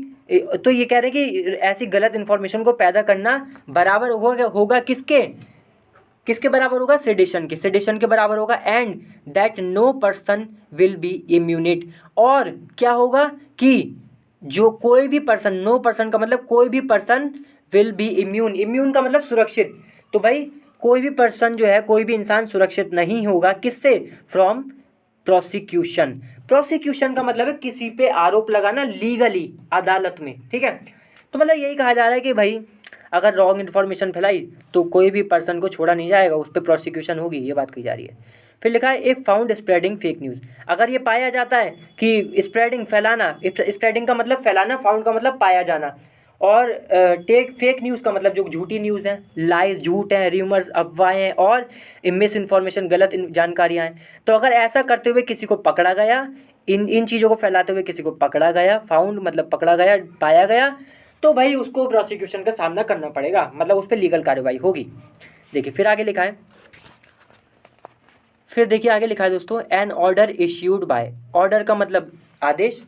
तो ये कह रहे हैं कि ऐसी गलत इन्फॉर्मेशन को पैदा करना बराबर होगा किसके बराबर होगा, सेडिशन के, सेडिशन के बराबर होगा, and that no person will be immune, और क्या होगा कि जो कोई भी पर्सन, नो पर्सन का मतलब कोई भी person, will B immune, immune का मतलब सुरक्षित, तो भाई कोई भी पर्सन जो है, कोई भी इंसान सुरक्षित नहीं होगा, किससे, फ्रॉम प्रोसिक्यूशन, प्रोसिक्यूशन का मतलब है किसी पे आरोप लगाना लीगली, अदालत में, ठीक है। तो मतलब यही कहा जा रहा है कि भाई अगर रॉन्ग इन्फॉर्मेशन फैलाई तो कोई भी पर्सन को छोड़ा नहीं जाएगा, उस पर प्रोसिक्यूशन होगी, ये बात कही जा रही है। फिर लिखा है if found spreading fake news, अगर ये पाया जाता है कि स्प्रेडिंग, फैलाना, स्प्रेडिंग का मतलब फैलाना, फाउंड का मतलब पाया जाना, और टेक फेक न्यूज़ का मतलब जो झूठी न्यूज़ हैं, लाइज, झूठ हैं, र्यूमर्स, अफवाहें, और मिस इन्फॉर्मेशन, गलत जानकारियाँ हैं, तो अगर ऐसा करते हुए किसी को पकड़ा गया, इन चीज़ों को फैलाते हुए किसी को पकड़ा गया, फाउंड मतलब पकड़ा गया, पाया गया, तो भाई उसको प्रोसिक्यूशन का सामना करना पड़ेगा, मतलब उस पर लीगल कार्रवाई होगी। देखिए फिर आगे लिखा है, फिर देखिए आगे लिखा है दोस्तों, an order issued by, order का मतलब आदेश,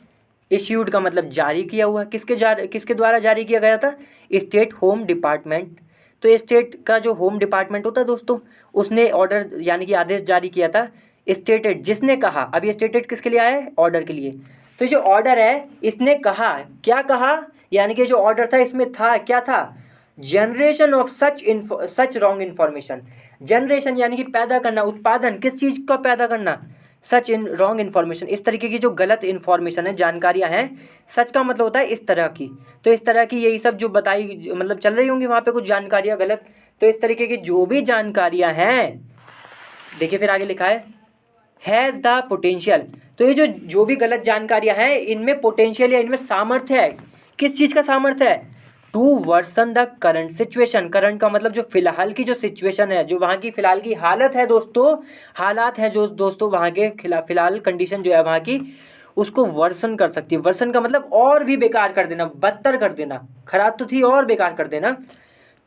इश्यूड का मतलब जारी किया हुआ, किसके द्वारा जारी किया गया था, स्टेट होम डिपार्टमेंट, तो स्टेट का जो होम डिपार्टमेंट होता है दोस्तों, उसने ऑर्डर यानी कि आदेश जारी किया था स्टेटेड, जिसने कहा, अब ये स्टेटेड किसके लिए आया है, ऑर्डर के लिए। तो जो ऑर्डर है इसने कहा, क्या कहा, यानी कि जो ऑर्डर था इसमें था, क्या था, generation of such wrong information. Generation यानी कि पैदा करना, उत्पादन किस चीज़ का पैदा करना, सच इन रॉन्ग इन्फॉर्मेशन, इस तरीके की जो गलत इन्फॉर्मेशन है, जानकारियाँ हैं। सच का मतलब होता है इस तरह की, तो इस तरह की यही सब जो बताई मतलब चल रही होंगी वहाँ पे कुछ जानकारियाँ गलत, तो इस तरीके की जो भी जानकारियाँ हैं, देखिए फिर आगे लिखा है हैज़ द पोटेंशियल। तो ये जो भी गलत जानकारियाँ हैं इनमें पोटेंशियल या इनमें सामर्थ्य है, किस चीज़ का सामर्थ्य है, to worsen the current situation. Current का मतलब जो फिलहाल की जो सिचुएशन है, जो वहाँ की फिलहाल की हालत है दोस्तों, हालात हैं जो दोस्तों वहाँ के फिलहाल कंडीशन जो है वहाँ की, उसको वर्सन कर सकती है। वर्सन का मतलब और भी बेकार कर देना, बदतर कर देना, खराब तो थी और बेकार कर देना,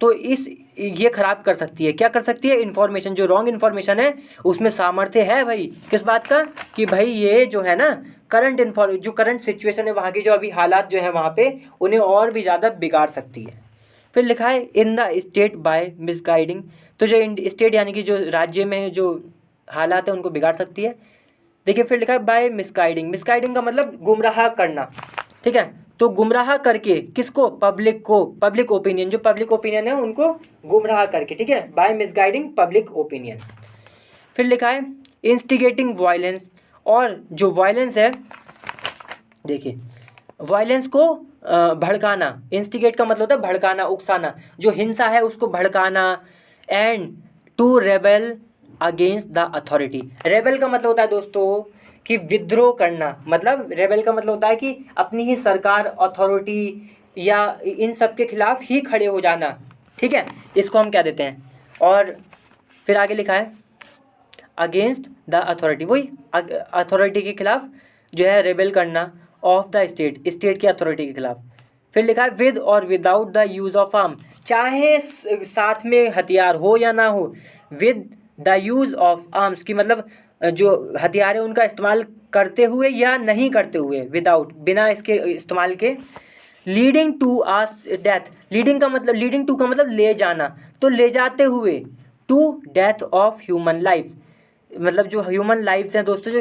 तो ये खराब कर सकती है, क्या कर सकती है, इन्फॉर्मेशन, जो रॉन्ग इन्फॉर्मेशन है उसमें सामर्थ्य है भाई, किस बात का, कि भाई ये जो है ना जो करंट सिचुएशन है वहाँ की, जो अभी हालात जो है वहाँ पे, उन्हें और भी ज़्यादा बिगाड़ सकती है। फिर लिखा है in the state by misguiding. तो जो स्टेट यानी कि जो राज्य में जो हालात है उनको बिगाड़ सकती है। देखिए फिर लिखा है बाय मिसगाइडिंग। मिसगाइडिंग का मतलब गुमराह करना, ठीक है, तो गुमराह करके किसको, पब्लिक को, पब्लिक ओपिनियन, जो पब्लिक ओपिनियन है उनको गुमराह करके, ठीक है, बाय मिसगाइडिंग पब्लिक ओपिनियन। फिर लिखा है इंस्टिगेटिंग वायलेंस, और जो वायलेंस है, देखिए वायलेंस को भड़काना, इंस्टिगेट का मतलब होता है भड़काना, उकसाना, जो हिंसा है उसको भड़काना, and to rebel against the authority. Rebel का मतलब होता है दोस्तों कि विद्रोह करना, मतलब रेबेल का मतलब होता है कि अपनी ही सरकार, अथॉरिटी या इन सब के खिलाफ ही खड़े हो जाना, ठीक है, इसको हम क्या देते हैं। और फिर आगे लिखा है अगेंस्ट द अथॉरिटी, वही अथॉरिटी के खिलाफ जो है रेबेल करना, ऑफ द स्टेट, स्टेट की अथॉरिटी के खिलाफ। फिर लिखा है विद और without the use of arm, चाहे साथ में हथियार हो या ना हो, with the use of arms की मतलब जो हथियार है उनका इस्तेमाल करते हुए या नहीं करते हुए, विदाउट बिना इसके इस्तेमाल के, leading to as death, leading to का मतलब ले जाना, तो ले जाते हुए, to death of human life, मतलब जो ह्यूमन लाइफ्स हैं दोस्तों, जो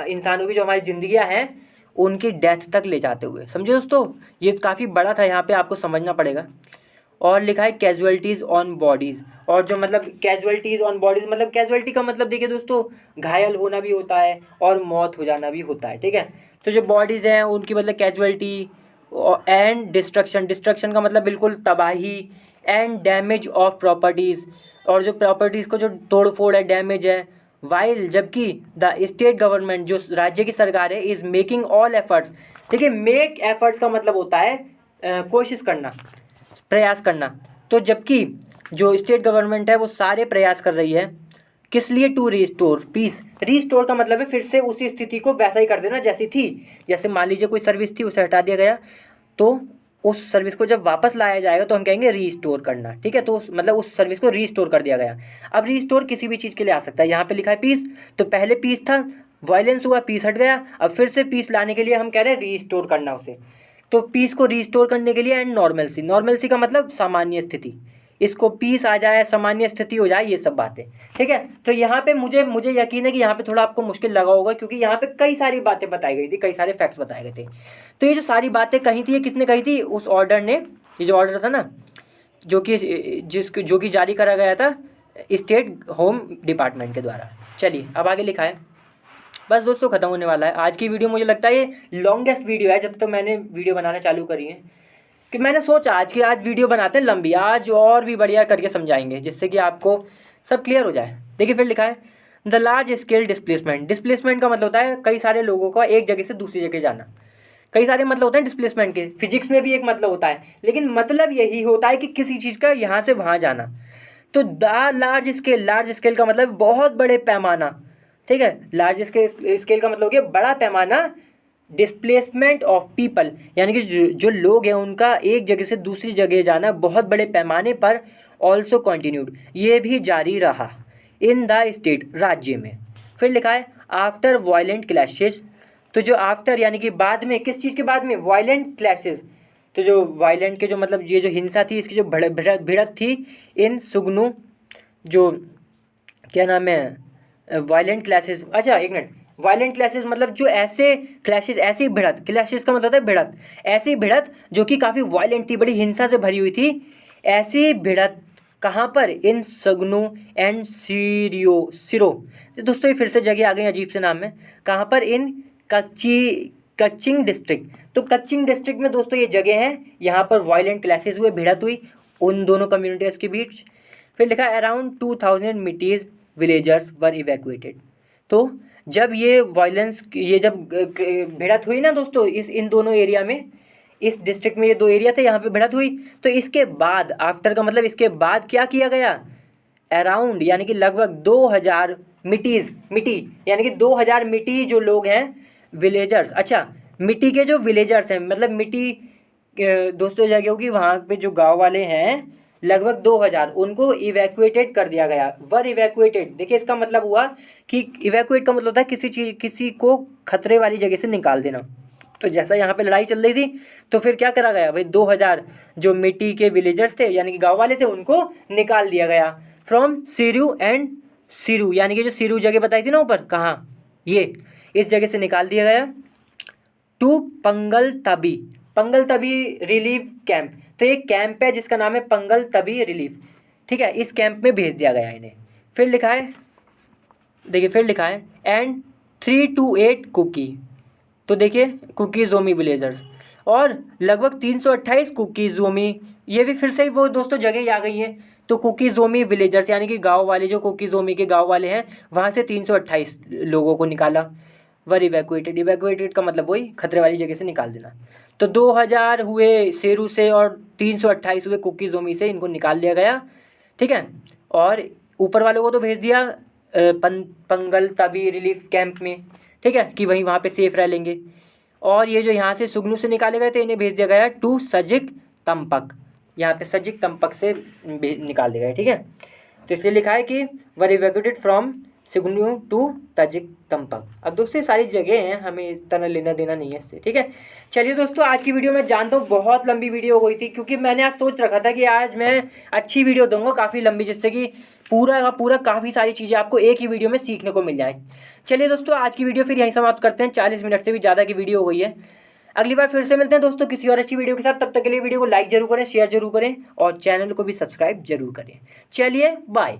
इंसानों की जो हमारी ज़िंदगियां हैं उनकी डेथ तक ले जाते हुए, समझे दोस्तों, ये काफ़ी बड़ा था, यहाँ पे आपको समझना पड़ेगा। और लिखा है कैजुअलिटीज़ ऑन बॉडीज़, और जो मतलब कैजुअलिटीज़ ऑन बॉडीज़, मतलब कैजुअलिटी का मतलब देखिए दोस्तों, घायल होना भी होता है और मौत हो जाना भी होता है, ठीक है, तो जो बॉडीज़ हैं उनकी मतलब कैजुअलिटी, एंड डिस्ट्रक्शन का मतलब बिल्कुल तबाही, एंड डैमेज ऑफ प्रॉपर्टीज़, और जो प्रॉपर्टीज़ को जो तोड़ फोड़ है, डैमेज है, वाइल जबकि द स्टेट गवर्नमेंट, जो राज्य की सरकार है, इज़ मेकिंग ऑल एफर्ट्स। देखिए मेक एफर्ट्स का मतलब होता है कोशिश करना, प्रयास करना, तो जबकि जो स्टेट गवर्नमेंट है वो सारे प्रयास कर रही है, किस लिए, टू रिस्टोर पीस। रिस्टोर का मतलब है फिर से उसी स्थिति को वैसा ही कर देना जैसी थी, जैसे मान लीजिए कोई सर्विस थी उसे हटा दिया गया, तो उस सर्विस को जब वापस लाया जाएगा तो हम कहेंगे रीस्टोर करना, ठीक है, तो मतलब उस सर्विस को रीस्टोर कर दिया गया। अब रीस्टोर किसी भी चीज़ के लिए आ सकता है, यहाँ पे लिखा है पीस, तो पहले पीस था, वायलेंस हुआ, पीस हट गया, अब फिर से पीस लाने के लिए हम कह रहे हैं रीस्टोर करना उसे, तो पीस को रीस्टोर करने के लिए, एंड नॉर्मलसी, नॉर्मलसी का मतलब सामान्य स्थिति, इसको पीस आ जाए, सामान्य स्थिति हो जाए, ये सब बातें, ठीक है। तो यहाँ पे मुझे यकीन है कि यहाँ पे थोड़ा आपको मुश्किल लगा होगा, क्योंकि यहाँ पे कई सारी बातें बताई गई थी, कई सारे फैक्ट्स बताए गए थे। तो ये जो सारी बातें कही थी, ये किसने कही थी, उस ऑर्डर ने, ये जो ऑर्डर था ना, जो कि जारी करा गया था स्टेट होम डिपार्टमेंट के द्वारा। चलिए अब आगे लिखा है, बस दोस्तों ख़त्म होने वाला है आज की वीडियो। मुझे लगता है ये लॉन्गेस्ट वीडियो है जब तक मैंने वीडियो बनाना चालू करी है, कि मैंने सोचा आज वीडियो बनाते हैं लंबी, आज और भी बढ़िया करके समझाएंगे जिससे कि आपको सब क्लियर हो जाए। देखिए फिर लिखा है the large scale displacement. Displacement का मतलब होता है कई सारे लोगों का एक जगह से दूसरी जगह जाना, कई सारे मतलब होते हैं डिस्प्लेसमेंट के, फिजिक्स में भी एक मतलब होता है, लेकिन मतलब यही होता है कि किसी चीज़ का यहाँ से वहाँ जाना। तो द लार्ज स्केल का मतलब बहुत बड़े पैमाना, ठीक है, लार्ज स्केल का मतलब हो गया बड़ा पैमाना, डिस्प्लेसमेंट ऑफ पीपल यानी कि जो लोग हैं उनका एक जगह से दूसरी जगह जाना बहुत बड़े पैमाने पर, ऑल्सो कंटिन्यूड, ये भी जारी रहा, इन द स्टेट, राज्य में। फिर लिखा है आफ्टर वायलेंट क्लैशेस, तो जो आफ्टर यानी कि बाद में, किस चीज़ के बाद में, वायलेंट क्लैशेस, तो जो वायलेंट के जो मतलब ये जो हिंसा थी, इसकी जो भिड़त थी इन सुगनू, जो क्या नाम है, वायलेंट क्लैशेस, अच्छा एक मिनट, वायलेंट क्लैशेस मतलब जो ऐसे क्लैशेस, ऐसी भिड़त, क्लैशेस का मतलब है भिड़त, ऐसी भिड़त जो कि काफ़ी वायलेंट थी, बड़ी हिंसा से भरी हुई थी। ऐसी भिड़त कहाँ पर? इन सगनू एंड सिरो। तो दोस्तों ये फिर से जगह आ गई, अजीब से नाम है। कहाँ पर? इन कच्चिंग डिस्ट्रिक्ट। तो कच्चिंग डिस्ट्रिक्ट में दोस्तों ये जगह है, यहाँ पर वायलेंट क्लैशेस हुए, भिड़त हुई उन दोनों कम्युनिटीज़ के बीच। फिर लिखा अराउंड 2000 मिटीज विलेजर्स वर इवैक्यूएटेड। तो जब ये वायलेंस, ये जब भिड़त हुई ना दोस्तों इस इन दोनों एरिया में, इस डिस्ट्रिक्ट में ये दो एरिया थे, यहाँ पे भिड़त हुई, तो इसके बाद, आफ्टर का मतलब इसके बाद क्या किया गया? अराउंड यानी कि लगभग 2000 मिटीज़, मिटी यानी कि 2000 मिटी जो लोग हैं, विलेजर्स, अच्छा मिट्टी के जो विलेजर्स हैं, मतलब मिट्टी दोस्तों जगह होगी वहाँ पे जो गांव वाले हैं, लगभग 2000 उनको इवैक्यूएटेड कर दिया गया। वर इवैक्यूएटेड, देखिए इसका मतलब हुआ कि इवैक्यूएट का मतलब होता है किसी चीज़, किसी को खतरे वाली जगह से निकाल देना। तो जैसा यहाँ पे लड़ाई चल रही थी, तो फिर क्या करा गया भाई, 2000 जो मिट्टी के विलेजर्स थे यानी कि गाँव वाले थे, उनको निकाल दिया गया फ्रॉम सिरू एंड सिरू, यानी कि जो सिरू जगह बताई थी ना ऊपर, कहाँ, ये इस जगह से निकाल दिया गया टू पंगल तबी, पंगल तबी रिलीफ कैंप। तो ये कैंप है जिसका नाम है पंगल तबी रिलीफ, ठीक है, इस कैंप में भेज दिया गया इन्हें। फिर लिखा है, देखिए फिर लिखा है एंड 3 to 8 कुकी। तो देखिए कुकी जोमी विलेजर्स, और लगभग 328 कुकी जोमी, ये भी फिर से ही वो दोस्तों जगह ही आ गई है। तो कुकी जोमी विलेजर्स यानी कि गांव वाले, जो कुकी जोमी के गांव वाले हैं, वहाँ से 328 लोगों को निकाला। वर इवैक्यूएटेड, इवैक्यूएटेड का मतलब वही खतरे वाली जगह से निकाल देना। तो 2000 हुए सेरू से और 328 हुए कुकी जोमी से, इनको निकाल दिया गया, ठीक है। और ऊपर वालों को तो भेज दिया पंगल तबी रिलीफ कैंप में, ठीक है, कि वहीं वहाँ पे सेफ रह लेंगे। और ये जो यहाँ से सुगनू से निकाले गए थे, इन्हें भेज दिया गया टू सजिक तंपक, यहाँ पे सजिक तंपक से निकाल दिया गया, ठीक है। तो इसलिए लिखा है कि वर इवैक्यूएटेड फ्रॉम सिगनू टू तजिक तंपक। अब दोस्तों ये सारी जगह हैं, हमें इस तरह लेना देना नहीं है इससे, ठीक है। चलिए दोस्तों, आज की वीडियो मैं जानता हूँ बहुत लंबी वीडियो हो गई थी, क्योंकि मैंने आज सोच रखा था कि आज मैं अच्छी वीडियो दूंगा, काफ़ी लंबी, जिससे कि पूरा का पूरा काफ़ी सारी चीज़ें आपको एक ही वीडियो में सीखने को मिल जाए। चलिए दोस्तों, आज की वीडियो फिर यहीं समाप्त करते हैं, 40 मिनट से भी ज़्यादा की वीडियो हो गई है। अगली बार फिर से मिलते हैं दोस्तों किसी और अच्छी वीडियो के साथ। तब तक के लिए वीडियो को लाइक जरूर करें, शेयर जरूर करें और चैनल को भी सब्सक्राइब जरूर करें। चलिए बाय।